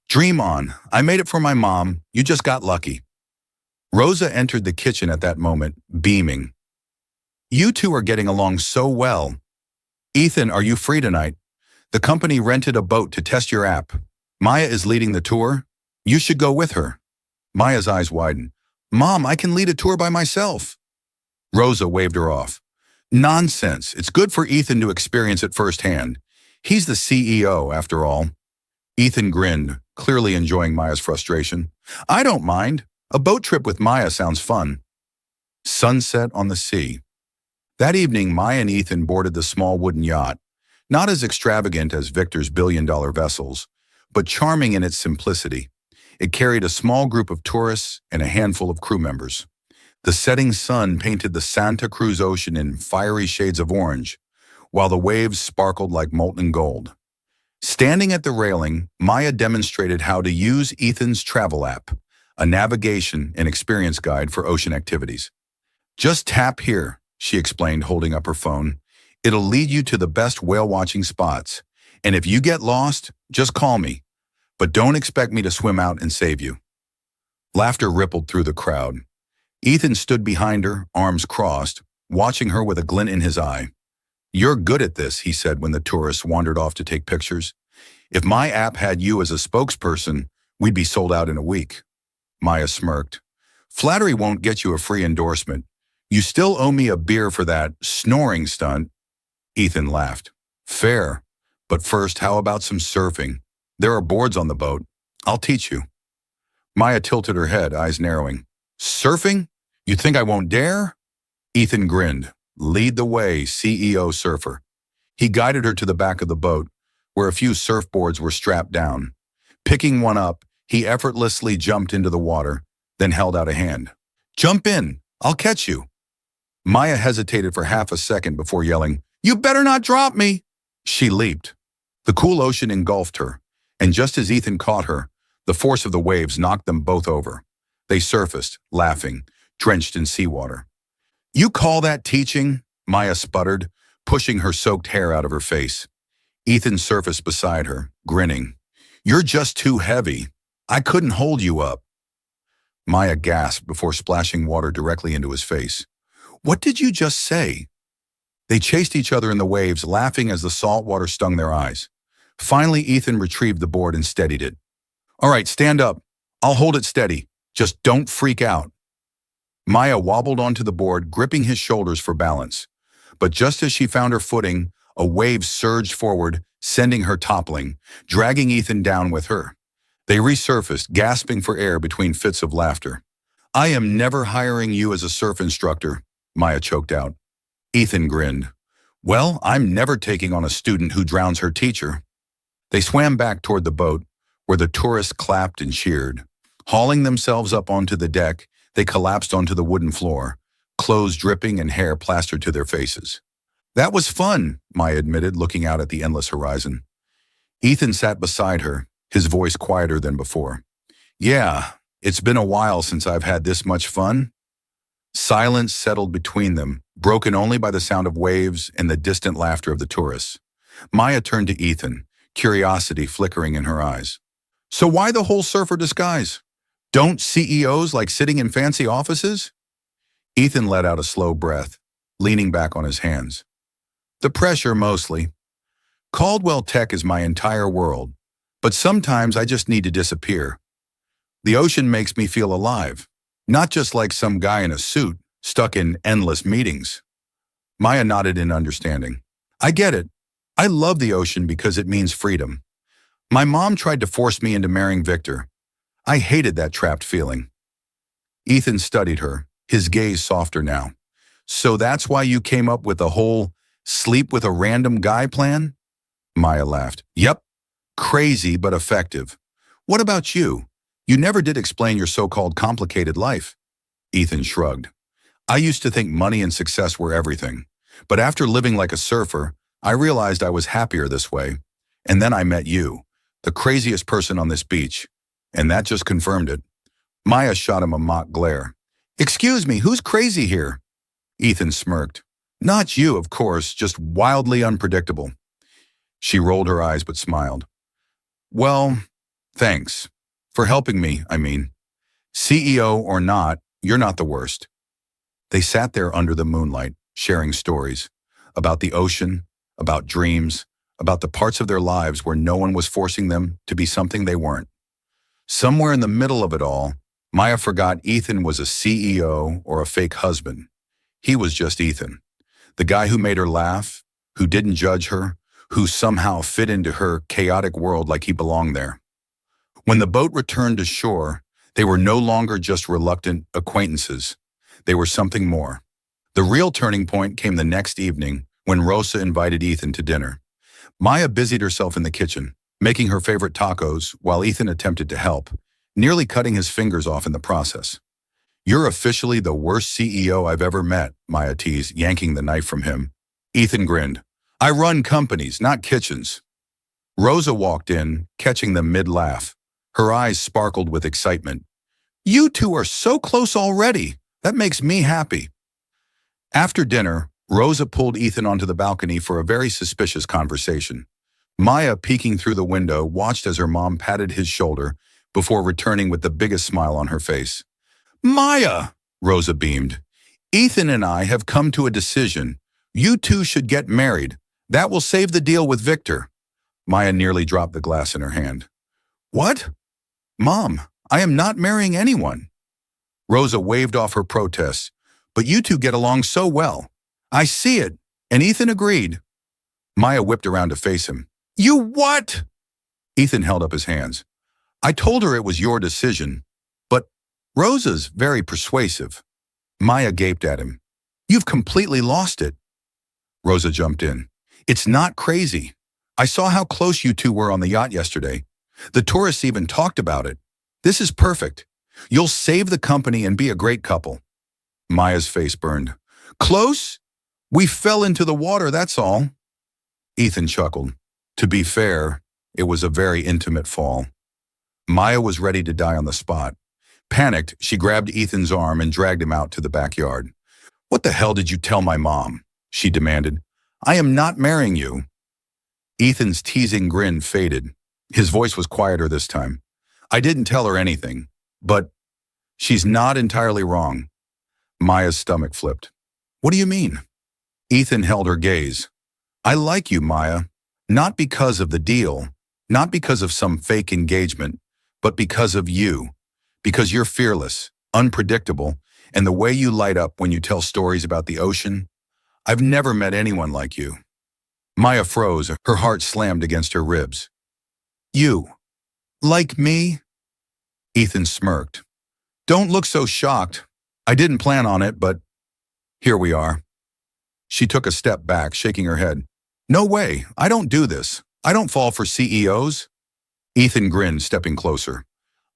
"Dream on. I made it for my mom. You just got lucky." Rosa entered the kitchen at that moment, beaming. "You two are getting along so well. Ethan, are you free tonight? The company rented a boat to test your app. Maya is leading the tour. You should go with her." Maya's eyes widened. "Mom, I can lead a tour by myself." Rosa waved her off. "Nonsense. It's good for Ethan to experience it firsthand. He's the CEO, after all." Ethan grinned, clearly enjoying Maya's frustration. "I don't mind. A boat trip with Maya sounds fun." Sunset on the sea. That evening, Maya and Ethan boarded the small wooden yacht, not as extravagant as Victor's billion-dollar vessels, but charming in its simplicity. It carried a small group of tourists and a handful of crew members. The setting sun painted the Santa Cruz Ocean in fiery shades of orange, while the waves sparkled like molten gold. Standing at the railing, Maya demonstrated how to use Ethan's travel app, a navigation and experience guide for ocean activities. "Just tap here," she explained, holding up her phone. "It'll lead you to the best whale-watching spots. And if you get lost, just call me. But don't expect me to swim out and save you." Laughter rippled through the crowd. Ethan stood behind her, arms crossed, watching her with a glint in his eye. "You're good at this," he said when the tourists wandered off to take pictures. "If my app had you as a spokesperson, we'd be sold out in a week." Maya smirked. "Flattery won't get you a free endorsement. You still owe me a beer for that snoring stunt." Ethan laughed. "Fair. But first, how about some surfing? There are boards on the boat. I'll teach you." Maya tilted her head, eyes narrowing. "Surfing? You think I won't dare?" Ethan grinned. "Lead the way, CEO surfer." He guided her to the back of the boat, where a few surfboards were strapped down. Picking one up, he effortlessly jumped into the water, then held out a hand. "Jump in. I'll catch you." Maya hesitated for half a second before yelling, "You better not drop me!" She leaped. The cool ocean engulfed her, and just as Ethan caught her, the force of the waves knocked them both over. They surfaced, laughing, drenched in seawater. "You call that teaching?" Maya sputtered, pushing her soaked hair out of her face. Ethan surfaced beside her, grinning. "You're just too heavy. I couldn't hold you up." Maya gasped before splashing water directly into his face. "What did you just say?" They chased each other in the waves, laughing as the salt water stung their eyes. Finally, Ethan retrieved the board and steadied it. "All right, stand up. I'll hold it steady. Just don't freak out." Maya wobbled onto the board, gripping his shoulders for balance. But just as she found her footing, a wave surged forward, sending her toppling, dragging Ethan down with her. They resurfaced, gasping for air between fits of laughter. I am never hiring you as a surf instructor, Maya choked out. Ethan grinned. Well, I'm never taking on a student who drowns her teacher. They swam back toward the boat, where the tourists clapped and cheered. Hauling themselves up onto the deck, they collapsed onto the wooden floor, clothes dripping and hair plastered to their faces. That was fun, Maya admitted, looking out at the endless horizon. Ethan sat beside her, his voice quieter than before. Yeah, it's been a while since I've had this much fun. Silence settled between them, broken only by the sound of waves and the distant laughter of the tourists. Maya turned to Ethan, curiosity flickering in her eyes. So why the whole surfer disguise? Don't CEOs like sitting in fancy offices? Ethan let out a slow breath, leaning back on his hands. The pressure mostly. Caldwell Tech is my entire world, but sometimes I just need to disappear. The ocean makes me feel alive, not just like some guy in a suit stuck in endless meetings. Maya nodded in understanding. I get it. I love the ocean because it means freedom. My mom tried to force me into marrying Victor. I hated that trapped feeling. Ethan studied her, his gaze softer now. So that's why you came up with the whole sleep with a random guy plan? Maya laughed. Yep. Crazy but effective. What about you? You never did explain your so-called complicated life. Ethan shrugged. I used to think money and success were everything. But after living like a surfer, I realized I was happier this way. And then I met you, the craziest person on this beach. And that just confirmed it. Maya shot him a mock glare. Excuse me, who's crazy here? Ethan smirked. Not you, of course, just wildly unpredictable. She rolled her eyes but smiled. Well, thanks. For helping me, I mean. CEO or not, you're not the worst. They sat there under the moonlight, sharing stories. About the ocean, about dreams, about the parts of their lives where no one was forcing them to be something they weren't. Somewhere in the middle of it all, Maya forgot Ethan was a CEO or a fake husband. He was just Ethan. The guy who made her laugh, who didn't judge her, who somehow fit into her chaotic world like he belonged there. When the boat returned to shore, they were no longer just reluctant acquaintances. They were something more. The real turning point came the next evening when Rosa invited Ethan to dinner. Maya busied herself in the kitchen, making her favorite tacos while Ethan attempted to help, nearly cutting his fingers off in the process. You're officially the worst CEO I've ever met, Maya teased, yanking the knife from him. Ethan grinned. I run companies, not kitchens. Rosa walked in, catching them mid-laugh. Her eyes sparkled with excitement. You two are so close already. That makes me happy. After dinner, Rosa pulled Ethan onto the balcony for a very suspicious conversation. Maya, peeking through the window, watched as her mom patted his shoulder before returning with the biggest smile on her face. Maya, Rosa beamed. Ethan and I have come to a decision. You two should get married. That will save the deal with Victor. Maya nearly dropped the glass in her hand. What? Mom, I am not marrying anyone. Rosa waved off her protests. But you two get along so well. I see it. And Ethan agreed. Maya whipped around to face him. You what? Ethan held up his hands. I told her it was your decision. But Rosa's very persuasive. Maya gaped at him. You've completely lost it. Rosa jumped in. It's not crazy. I saw how close you two were on the yacht yesterday. The tourists even talked about it. This is perfect. You'll save the company and be a great couple. Maya's face burned. Close? We fell into the water, that's all. Ethan chuckled. To be fair, it was a very intimate fall. Maya was ready to die on the spot. Panicked, she grabbed Ethan's arm and dragged him out to the backyard. What the hell did you tell my mom? She demanded. I am not marrying you. Ethan's teasing grin faded. His voice was quieter this time. I didn't tell her anything, but she's not entirely wrong. Maya's stomach flipped. What do you mean? Ethan held her gaze. I like you, Maya, not because of the deal, not because of some fake engagement, but because of you. Because you're fearless, unpredictable, and the way you light up when you tell stories about the ocean. I've never met anyone like you. Maya froze, her heart slammed against her ribs. You, like me? Ethan smirked. Don't look so shocked. I didn't plan on it, but here we are. She took a step back, shaking her head. No way, I don't do this. I don't fall for CEOs. Ethan grinned, stepping closer.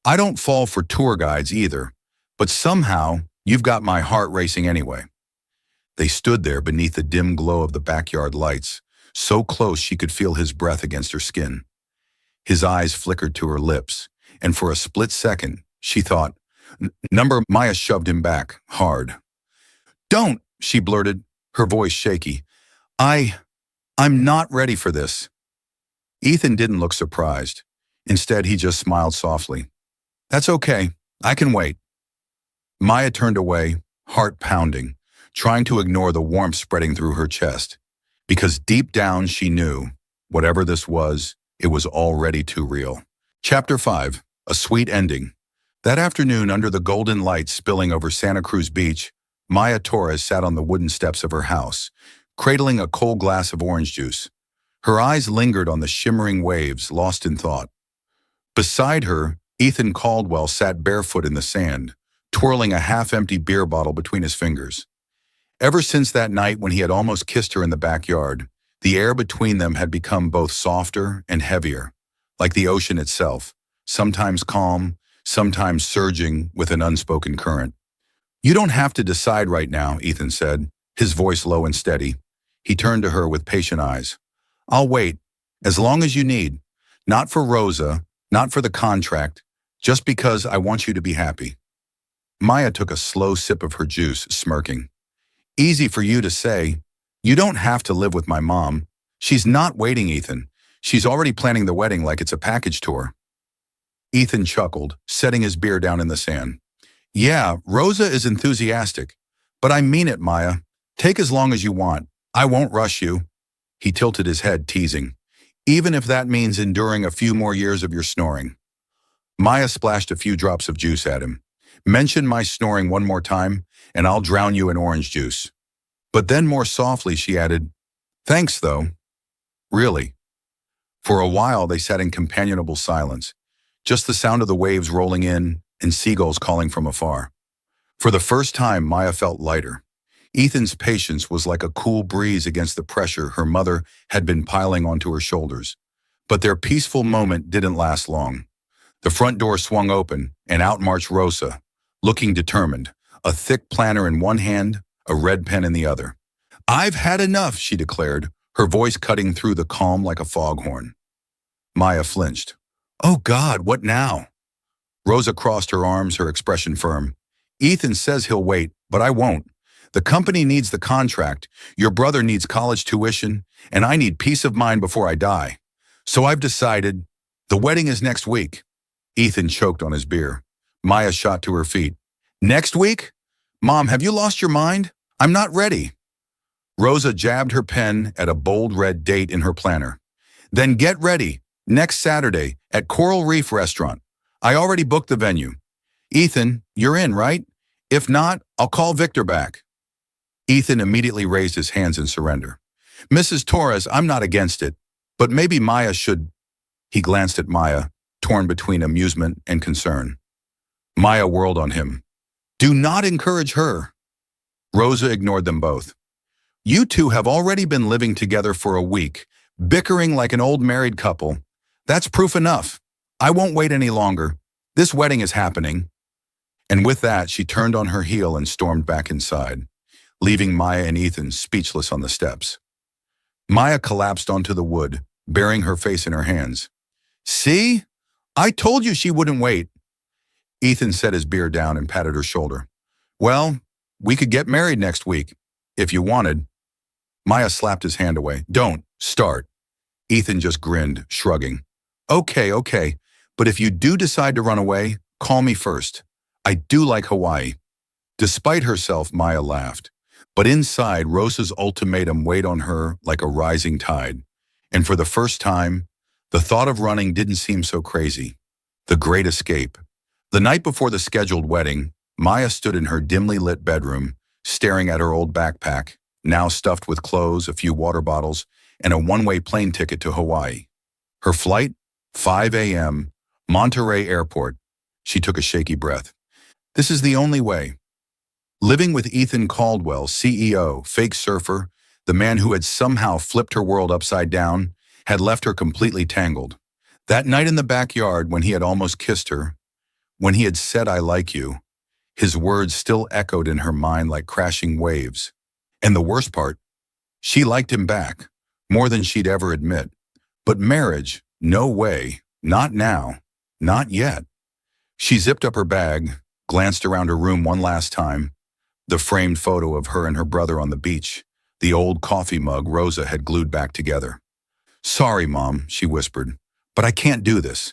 I don't fall for tour guides either, but somehow you've got my heart racing anyway. They stood there beneath the dim glow of the backyard lights, so close she could feel his breath against her skin. His eyes flickered to her lips, and for a split second, she thought, Number Maya shoved him back, hard. Don't, she blurted, her voice shaky. I'm not ready for this. Ethan didn't look surprised. Instead, he just smiled softly. That's okay. I can wait. Maya turned away, heart pounding, trying to ignore the warmth spreading through her chest. Because deep down she knew, whatever this was, it was already too real. Chapter 5. A Sweet Ending. That afternoon, under the golden lights spilling over Santa Cruz Beach, Maya Torres sat on the wooden steps of her house, cradling a cold glass of orange juice. Her eyes lingered on the shimmering waves, lost in thought. Beside her, Ethan Caldwell sat barefoot in the sand, twirling a half-empty beer bottle between his fingers. Ever since that night when he had almost kissed her in the backyard, the air between them had become both softer and heavier, like the ocean itself, sometimes calm, sometimes surging with an unspoken current. You don't have to decide right now, Ethan said, his voice low and steady. He turned to her with patient eyes. I'll wait, as long as you need. Not for Rosa, not for the contract, just because I want you to be happy. Maya took a slow sip of her juice, smirking. Easy for you to say. You don't have to live with my mom. She's not waiting, Ethan. She's already planning the wedding like it's a package tour. Ethan chuckled, setting his beer down in the sand. Yeah, Rosa is enthusiastic. But I mean it, Maya. Take as long as you want. I won't rush you. He tilted his head, teasing. Even if that means enduring a few more years of your snoring. Maya splashed a few drops of juice at him. Mention my snoring one more time, and I'll drown you in orange juice. But then more softly she added, Thanks, though. Really. For a while they sat in companionable silence, just the sound of the waves rolling in and seagulls calling from afar. For the first time, Maya felt lighter. Ethan's patience was like a cool breeze against the pressure her mother had been piling onto her shoulders. But their peaceful moment didn't last long. The front door swung open, and out marched Rosa, looking determined, a thick planner in one hand, a red pen in the other. I've had enough, she declared, her voice cutting through the calm like a foghorn. Maya flinched. Oh God, what now? Rosa crossed her arms, her expression firm. Ethan says he'll wait, but I won't. The company needs the contract, your brother needs college tuition, and I need peace of mind before I die. So I've decided, the wedding is next week. Ethan choked on his beer. Maya shot to her feet. Next week? Mom, have you lost your mind? I'm not ready. Rosa jabbed her pen at a bold red date in her planner. Then get ready, next Saturday, at Coral Reef Restaurant. I already booked the venue. Ethan, you're in, right? If not, I'll call Victor back. Ethan immediately raised his hands in surrender. Mrs. Torres, I'm not against it, but maybe Maya should... He glanced at Maya, torn between amusement and concern. Maya whirled on him. Do not encourage her. Rosa ignored them both. You two have already been living together for a week, bickering like an old married couple. That's proof enough. I won't wait any longer. This wedding is happening. And with that, she turned on her heel and stormed back inside, leaving Maya and Ethan speechless on the steps. Maya collapsed onto the wood, burying her face in her hands. See? I told you she wouldn't wait. Ethan set his beer down and patted her shoulder. Well, we could get married next week, if you wanted. Maya slapped his hand away. Don't start. Ethan just grinned, shrugging. Okay, but if you do decide to run away, call me first. I do like Hawaii. Despite herself, Maya laughed. But inside, Rosa's ultimatum weighed on her like a rising tide. And for the first time, the thought of running didn't seem so crazy. The great escape. The night before the scheduled wedding, Maya stood in her dimly lit bedroom, staring at her old backpack, now stuffed with clothes, a few water bottles, and a one-way plane ticket to Hawaii. Her flight? 5 a.m., Monterey Airport. She took a shaky breath. This is the only way. Living with Ethan Caldwell, CEO, fake surfer, the man who had somehow flipped her world upside down, had left her completely tangled. That night in the backyard when he had almost kissed her, when he had said, "I like you," his words still echoed in her mind like crashing waves. And the worst part, she liked him back, more than she'd ever admit. But marriage, no way, not now, not yet. She zipped up her bag, glanced around her room one last time, the framed photo of her and her brother on the beach, the old coffee mug Rosa had glued back together. "Sorry, Mom," she whispered, "but I can't do this."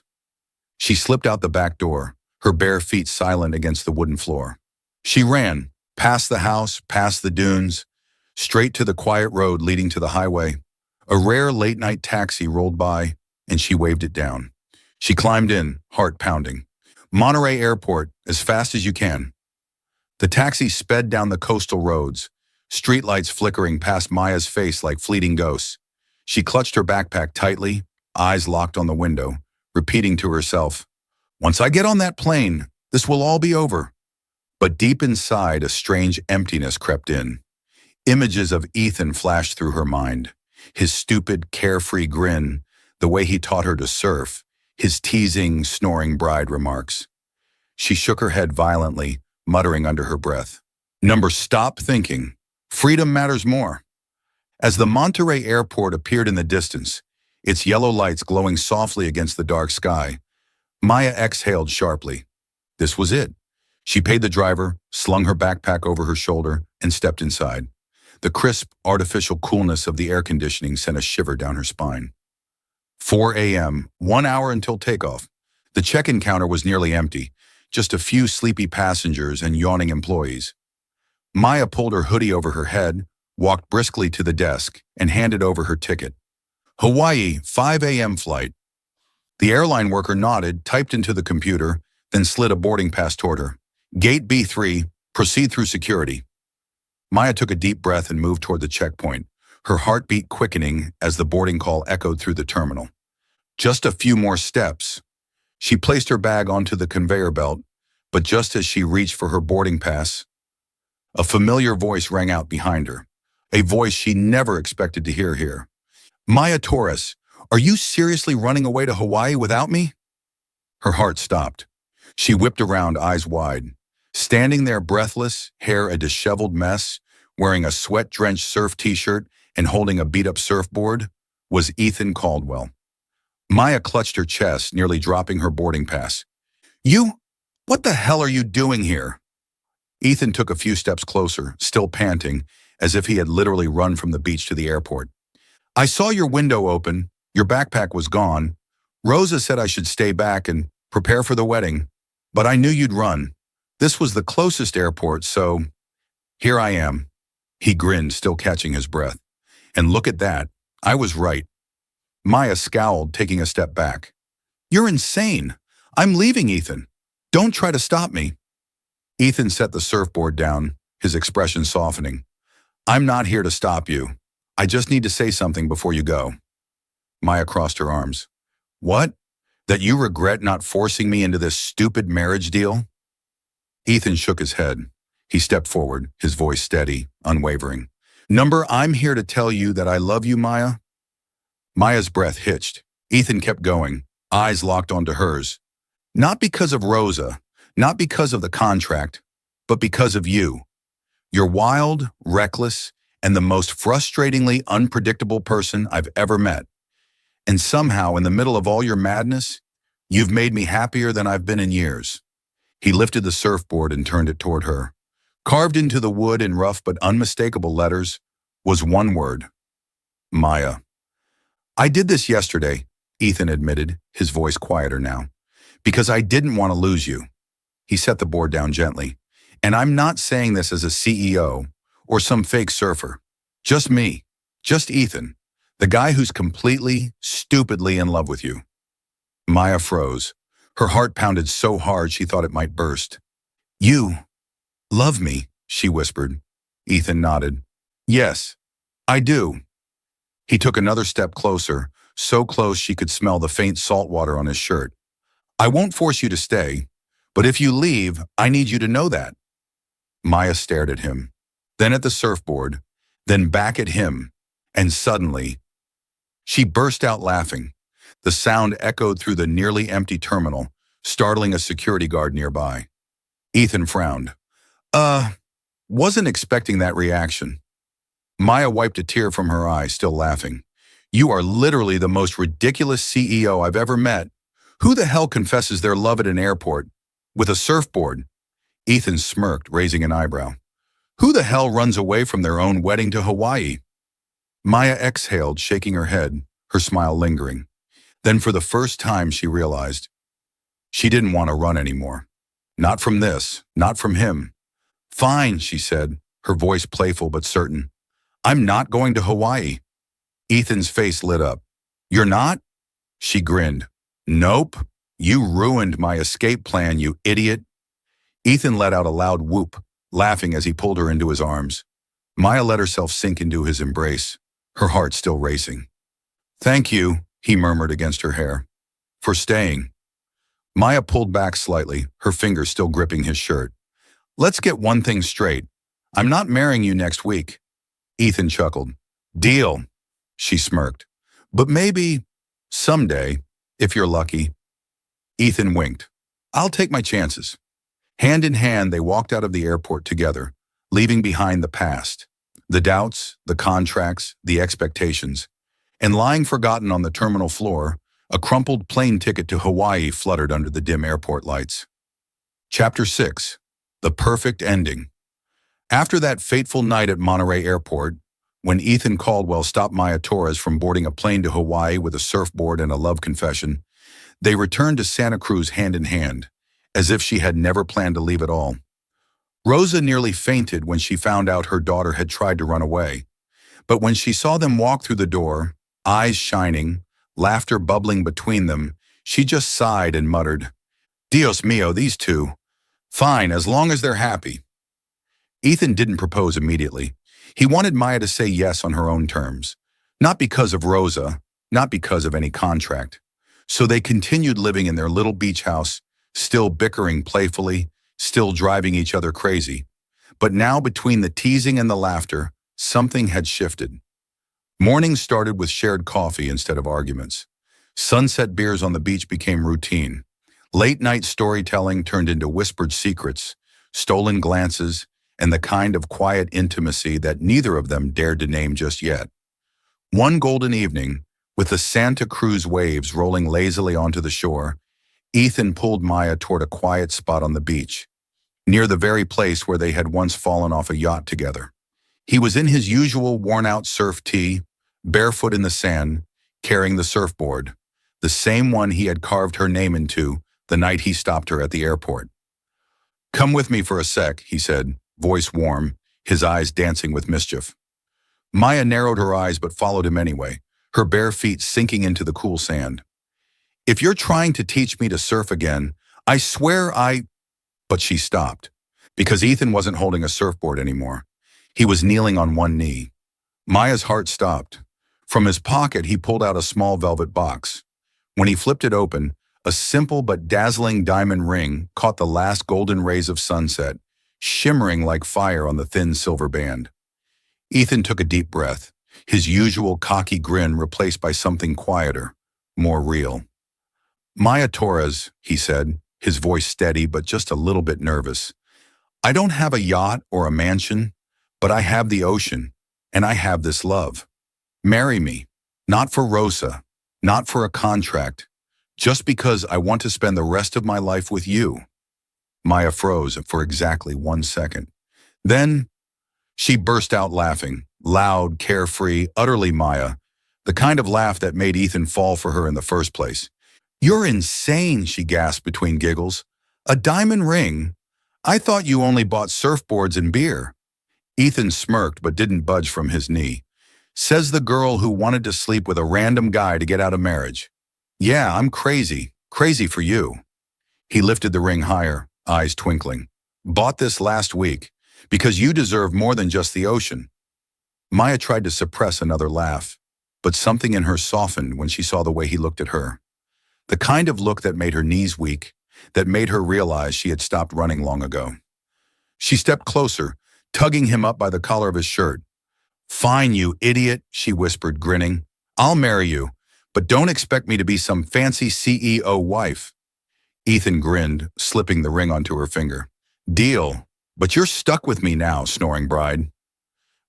She slipped out the back door, her bare feet silent against the wooden floor. She ran, past the house, past the dunes, straight to the quiet road leading to the highway. A rare late-night taxi rolled by, and she waved it down. She climbed in, heart pounding. "Monterey Airport, as fast as you can." The taxi sped down the coastal roads, streetlights flickering past Maya's face like fleeting ghosts. She clutched her backpack tightly, eyes locked on the window, repeating to herself, "Once I get on that plane, this will all be over." But deep inside, a strange emptiness crept in. Images of Ethan flashed through her mind. His stupid, carefree grin, the way he taught her to surf, his teasing, snoring bride remarks. She shook her head violently, muttering under her breath, Stop thinking. Freedom matters more." As the Monterey Airport appeared in the distance, its yellow lights glowing softly against the dark sky, Maya exhaled sharply. This was it. She paid the driver, slung her backpack over her shoulder, and stepped inside. The crisp, artificial coolness of the air conditioning sent a shiver down her spine. 4 a.m., 1 hour until takeoff. The check-in counter was nearly empty, just a few sleepy passengers and yawning employees. Maya pulled her hoodie over her head, walked briskly to the desk, and handed over her ticket. "Hawaii, 5 a.m. flight." The airline worker nodded, typed into the computer, then slid a boarding pass toward her. "Gate B3, proceed through security." Maya took a deep breath and moved toward the checkpoint, her heartbeat quickening as the boarding call echoed through the terminal. Just a few more steps. She placed her bag onto the conveyor belt, but just as she reached for her boarding pass, a familiar voice rang out behind her, a voice she never expected to hear here. "Maya Torres, are you seriously running away to Hawaii without me?" Her heart stopped. She whipped around, eyes wide. Standing there breathless, hair a disheveled mess, wearing a sweat-drenched surf t-shirt and holding a beat-up surfboard, was Ethan Caldwell. Maya clutched her chest, nearly dropping her boarding pass. What the hell are you doing here?" Ethan took a few steps closer, still panting, as if he had literally run from the beach to the airport. "I saw your window open. Your backpack was gone. Rosa said I should stay back and prepare for the wedding, but I knew you'd run. This was the closest airport, so here I am." He grinned, still catching his breath. "And look at that. I was right." Maya scowled, taking a step back. "You're insane. I'm leaving, Ethan. Don't try to stop me." Ethan set the surfboard down, his expression softening. "I'm not here to stop you. I just need to say something before you go." Maya crossed her arms. "What? That you regret not forcing me into this stupid marriage deal?" Ethan shook his head. He stepped forward, his voice steady, unwavering. "I'm here to tell you that I love you, Maya." Maya's breath hitched. Ethan kept going, eyes locked onto hers. "Not because of Rosa, not because of the contract, but because of you. You're wild, reckless, and the most frustratingly unpredictable person I've ever met. And somehow, in the middle of all your madness, you've made me happier than I've been in years." He lifted the surfboard and turned it toward her. Carved into the wood in rough but unmistakable letters was one word: Maya. "I did this yesterday," Ethan admitted, his voice quieter now, "because I didn't want to lose you." He set the board down gently. "And I'm not saying this as a CEO or some fake surfer. Just me, just Ethan, the guy who's completely, stupidly in love with you." Maya froze. Her heart pounded so hard she thought it might burst. "You love me," she whispered. Ethan nodded. "Yes, I do." He took another step closer, so close she could smell the faint salt water on his shirt. "I won't force you to stay, But if you leave, I need you to know that. Maya stared at him, then at the surfboard, then back at him, and suddenly, she burst out laughing. The sound echoed through the nearly empty terminal, startling a security guard nearby. Ethan frowned. Wasn't expecting that reaction. Maya wiped a tear from her eye, still laughing. You are literally the most ridiculous CEO I've ever met. Who the hell confesses their love at an airport? With a surfboard? Ethan smirked, raising an eyebrow. Who the hell runs away from their own wedding to Hawaii? Maya exhaled, shaking her head, her smile lingering. Then for the first time she realized she didn't want to run anymore. Not from this, not from him. Fine, she said, her voice playful but certain. I'm not going to Hawaii. Ethan's face lit up. You're not? She grinned. Nope. You ruined my escape plan, you idiot. Ethan let out a loud whoop, laughing as he pulled her into his arms. Maya let herself sink into his embrace, her heart still racing. Thank you, he murmured against her hair. For staying. Maya pulled back slightly, her fingers still gripping his shirt. Let's get one thing straight. I'm not marrying you next week. Ethan chuckled. Deal, she smirked. But maybe, someday, if you're lucky. Ethan winked. I'll take my chances. Hand in hand, they walked out of the airport together, leaving behind the past, the doubts, the contracts, the expectations. And lying forgotten on the terminal floor, a crumpled plane ticket to Hawaii fluttered under the dim airport lights. Chapter 6. The Perfect Ending. After that fateful night at Monterey Airport, when Ethan Caldwell stopped Maya Torres from boarding a plane to Hawaii with a surfboard and a love confession, they returned to Santa Cruz hand in hand, as if she had never planned to leave at all. Rosa nearly fainted when she found out her daughter had tried to run away. But when she saw them walk through the door, eyes shining, laughter bubbling between them, she just sighed and muttered, Dios mío, these two. Fine, as long as they're happy. Ethan didn't propose immediately. He wanted Maya to say yes on her own terms. Not because of Rosa, not because of any contract. So they continued living in their little beach house, still bickering playfully, still driving each other crazy. But now between the teasing and the laughter, something had shifted. Mornings started with shared coffee instead of arguments. Sunset beers on the beach became routine. Late-night storytelling turned into whispered secrets, stolen glances, and the kind of quiet intimacy that neither of them dared to name just yet. One golden evening, with the Santa Cruz waves rolling lazily onto the shore, Ethan pulled Maya toward a quiet spot on the beach, near the very place where they had once fallen off a yacht together. He was in his usual worn-out surf tee, barefoot in the sand, carrying the surfboard, the same one he had carved her name into the night he stopped her at the airport. Come with me for a sec, he said, voice warm, his eyes dancing with mischief. Maya narrowed her eyes but followed him anyway, her bare feet sinking into the cool sand. If you're trying to teach me to surf again, I swear But she stopped, because Ethan wasn't holding a surfboard anymore. He was kneeling on one knee. Maya's heart stopped. From his pocket, he pulled out a small velvet box. When he flipped it open, a simple but dazzling diamond ring caught the last golden rays of sunset, shimmering like fire on the thin silver band. Ethan took a deep breath, his usual cocky grin replaced by something quieter, more real. Maya Torres, he said, his voice steady but just a little bit nervous. I don't have a yacht or a mansion, but I have the ocean, and I have this love. Marry me, not for Rosa, not for a contract, just because I want to spend the rest of my life with you. Maya froze for exactly 1 second. Then she burst out laughing, loud, carefree, utterly Maya, the kind of laugh that made Ethan fall for her in the first place. You're insane, she gasped between giggles. A diamond ring? I thought you only bought surfboards and beer. Ethan smirked but didn't budge from his knee. Says the girl who wanted to sleep with a random guy to get out of marriage. Yeah, I'm crazy. Crazy for you. He lifted the ring higher, eyes twinkling. Bought this last week, because you deserve more than just the ocean. Maya tried to suppress another laugh, but something in her softened when she saw the way he looked at her. The kind of look that made her knees weak, that made her realize she had stopped running long ago. She stepped closer, tugging him up by the collar of his shirt. "Fine, you idiot," she whispered, grinning. "I'll marry you, but don't expect me to be some fancy CEO wife." Ethan grinned, slipping the ring onto her finger. "Deal, but you're stuck with me now, snoring bride."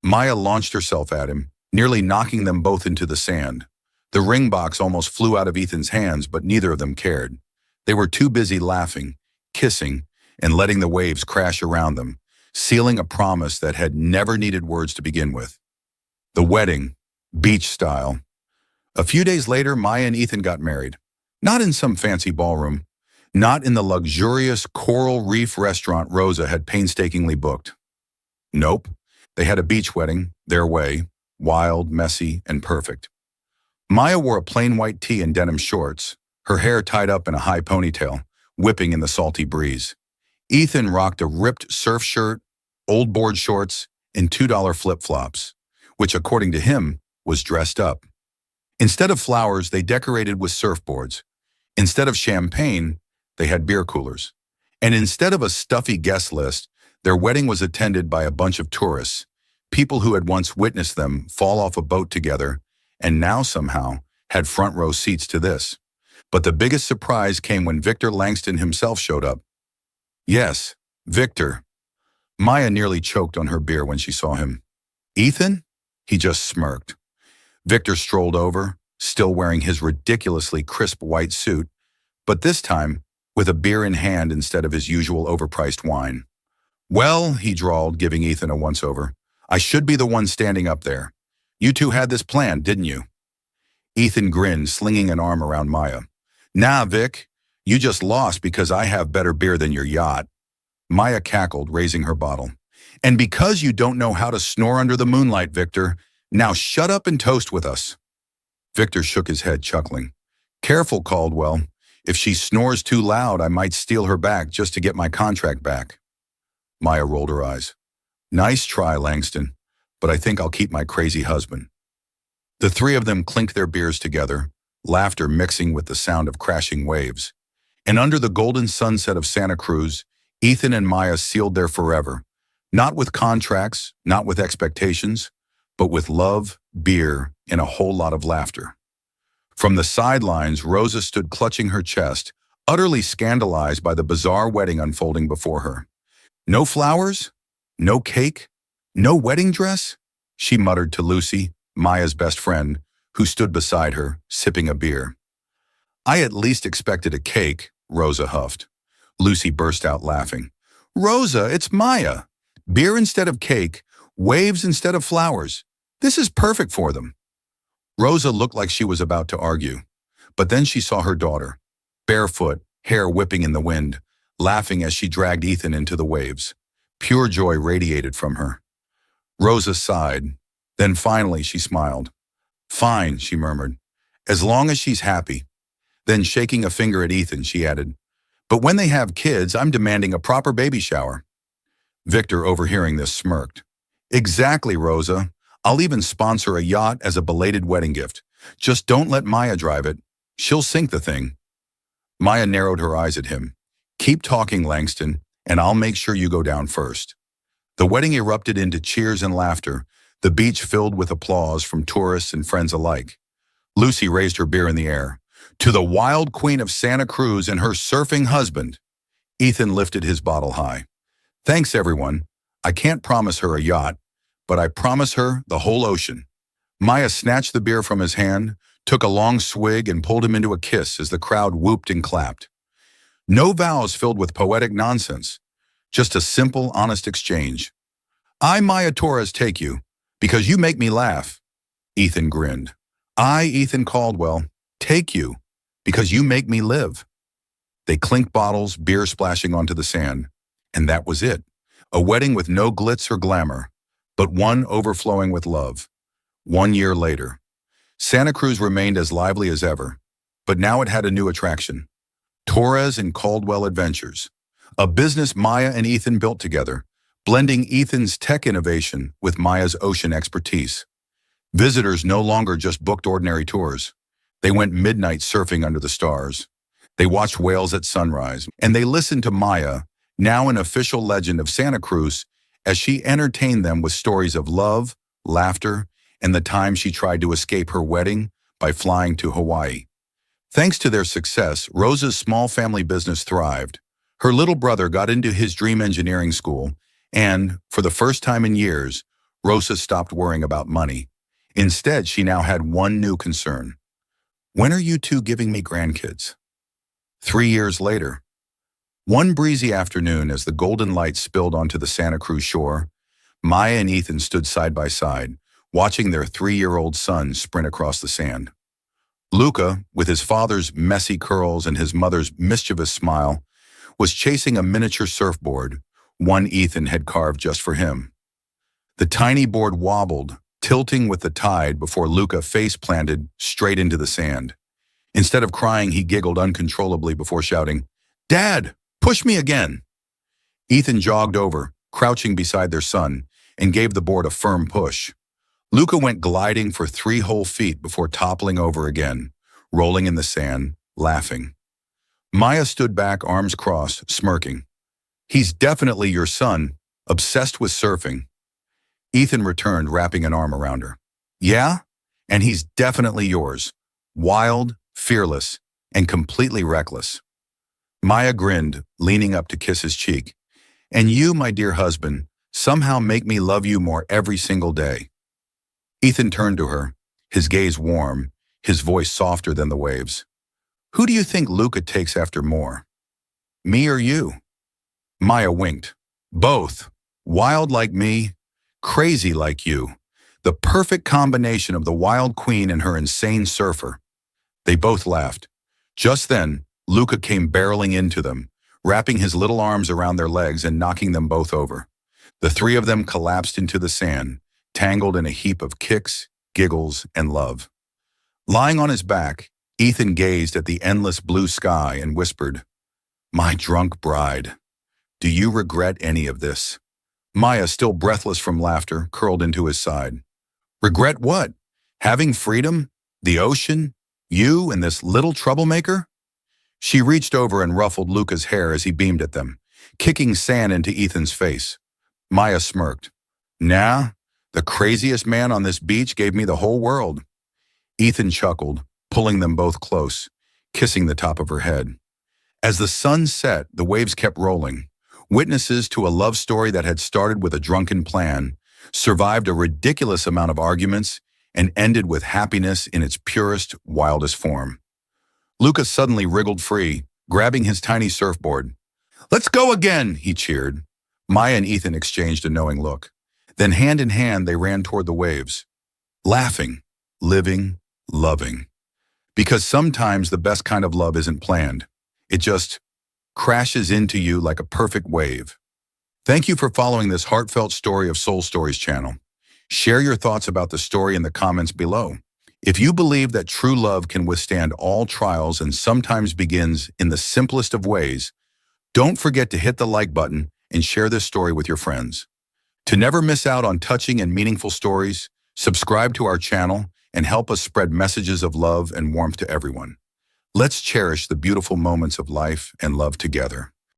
Maya launched herself at him, nearly knocking them both into the sand. The ring box almost flew out of Ethan's hands, but neither of them cared. They were too busy laughing, kissing, and letting the waves crash around them, sealing a promise that had never needed words to begin with. The wedding, beach style. A few days later, Maya and Ethan got married. Not in some fancy ballroom, not in the luxurious coral reef restaurant Rosa had painstakingly booked. Nope, they had a beach wedding, their way, wild, messy, and perfect. Maya wore a plain white tee and denim shorts, her hair tied up in a high ponytail, whipping in the salty breeze. Ethan rocked a ripped surf shirt, old board shorts, and $2 flip-flops, which, according to him, was dressed up. Instead of flowers, they decorated with surfboards. Instead of champagne, they had beer coolers. And instead of a stuffy guest list, their wedding was attended by a bunch of tourists, people who had once witnessed them fall off a boat together and now somehow had front row seats to this. But the biggest surprise came when Victor Langston himself showed up. Yes, Victor. Maya nearly choked on her beer when she saw him. "Ethan?" He just smirked. Victor strolled over, still wearing his ridiculously crisp white suit, but this time with a beer in hand instead of his usual overpriced wine. "Well," he drawled, giving Ethan a once-over, "I should be the one standing up there. You two had this planned, didn't you?" Ethan grinned, slinging an arm around Maya. "Nah, Vic, you just lost because I have better beer than your yacht." Maya cackled, raising her bottle. "And because you don't know how to snore under the moonlight, Victor, now shut up and toast with us." Victor shook his head, chuckling. "Careful, Caldwell. If she snores too loud, I might steal her back just to get my contract back." Maya rolled her eyes. "Nice try, Langston, but I think I'll keep my crazy husband." The three of them clinked their beers together, laughter mixing with the sound of crashing waves. And under the golden sunset of Santa Cruz, Ethan and Maya sealed their forever, not with contracts, not with expectations, but with love, beer, and a whole lot of laughter. From the sidelines, Rosa stood clutching her chest, utterly scandalized by the bizarre wedding unfolding before her. "No flowers? No cake? No wedding dress?" she muttered to Lucy, Maya's best friend, who stood beside her, sipping a beer. "I at least expected a cake," Rosa huffed. Lucy burst out laughing. "Rosa, it's Maya. Beer instead of cake, waves instead of flowers. This is perfect for them." Rosa looked like she was about to argue, but then she saw her daughter, barefoot, hair whipping in the wind, laughing as she dragged Ethan into the waves. Pure joy radiated from her. Rosa sighed. Then finally she smiled. "Fine," she murmured, "as long as she's happy." Then shaking a finger at Ethan, she added, "But when they have kids, I'm demanding a proper baby shower." Victor, overhearing this, smirked. "Exactly, Rosa. I'll even sponsor a yacht as a belated wedding gift. Just don't let Maya drive it. She'll sink the thing." Maya narrowed her eyes at him. "Keep talking, Langston, and I'll make sure you go down first." The wedding erupted into cheers and laughter, the beach filled with applause from tourists and friends alike. Lucy raised her beer in the air. "To the wild queen of Santa Cruz and her surfing husband." Ethan lifted his bottle high. "Thanks, everyone. I can't promise her a yacht, but I promise her the whole ocean." Maya snatched the beer from his hand, took a long swig, and pulled him into a kiss as the crowd whooped and clapped. No vows filled with poetic nonsense, just a simple, honest exchange. "I, Maya Torres, take you, because you make me laugh." Ethan grinned. "I, Ethan Caldwell, take you, because you make me live." They clinked bottles, beer splashing onto the sand. And that was it. A wedding with no glitz or glamour, but one overflowing with love. 1 year later, Santa Cruz remained as lively as ever, but now it had a new attraction. Torres and Caldwell Adventures, a business Maya and Ethan built together, blending Ethan's tech innovation with Maya's ocean expertise. Visitors no longer just booked ordinary tours. They went midnight surfing under the stars. They watched whales at sunrise, and they listened to Maya, now an official legend of Santa Cruz, as she entertained them with stories of love, laughter, and the time she tried to escape her wedding by flying to Hawaii. Thanks to their success, Rosa's small family business thrived. Her little brother got into his dream engineering school, and, for the first time in years, Rosa stopped worrying about money. Instead, she now had one new concern. When are you two giving me grandkids? 3 years later, one breezy afternoon as the golden light spilled onto the Santa Cruz shore, Maya and Ethan stood side by side, watching their 3-year-old son sprint across the sand. Luca, with his father's messy curls and his mother's mischievous smile, was chasing a miniature surfboard, one Ethan had carved just for him. The tiny board wobbled, tilting with the tide before Luca face-planted straight into the sand. Instead of crying, he giggled uncontrollably before shouting, "Dad, push me again!" Ethan jogged over, crouching beside their son, and gave the board a firm push. Luca went gliding for 3 whole feet before toppling over again, rolling in the sand, laughing. Maya stood back, arms crossed, smirking. "He's definitely your son, obsessed with surfing." Ethan returned, wrapping an arm around her. "Yeah? And he's definitely yours. Wild, fearless, and completely reckless." Maya grinned, leaning up to kiss his cheek. "And you, my dear husband, somehow make me love you more every single day." Ethan turned to her, his gaze warm, his voice softer than the waves. "Who do you think Luca takes after more? Me or you?" Maya winked. "Both. Wild like me, crazy like you. The perfect combination of the wild queen and her insane surfer." They both laughed. Just then, Luca came barreling into them, wrapping his little arms around their legs and knocking them both over. The 3 of them collapsed into the sand, tangled in a heap of kicks, giggles, and love. Lying on his back, Ethan gazed at the endless blue sky and whispered, "My drunk bride, do you regret any of this?" Maya, still breathless from laughter, curled into his side. "Regret what? Having freedom? The ocean? You and this little troublemaker?" She reached over and ruffled Luca's hair as he beamed at them, kicking sand into Ethan's face. Maya smirked. "Nah, the craziest man on this beach gave me the whole world." Ethan chuckled, pulling them both close, kissing the top of her head. As the sun set, the waves kept rolling, witnesses to a love story that had started with a drunken plan, survived a ridiculous amount of arguments, and ended with happiness in its purest, wildest form. Luca suddenly wriggled free, grabbing his tiny surfboard. "Let's go again," he cheered. Maya and Ethan exchanged a knowing look. Then hand in hand they ran toward the waves, laughing, living, loving. Because sometimes the best kind of love isn't planned. It just crashes into you like a perfect wave. Thank you for following this heartfelt story of Soul Stories channel. Share your thoughts about the story in the comments below. If you believe that true love can withstand all trials and sometimes begins in the simplest of ways, don't forget to hit the like button and share this story with your friends. To never miss out on touching and meaningful stories, subscribe to our channel and help us spread messages of love and warmth to everyone. Let's cherish the beautiful moments of life and love together.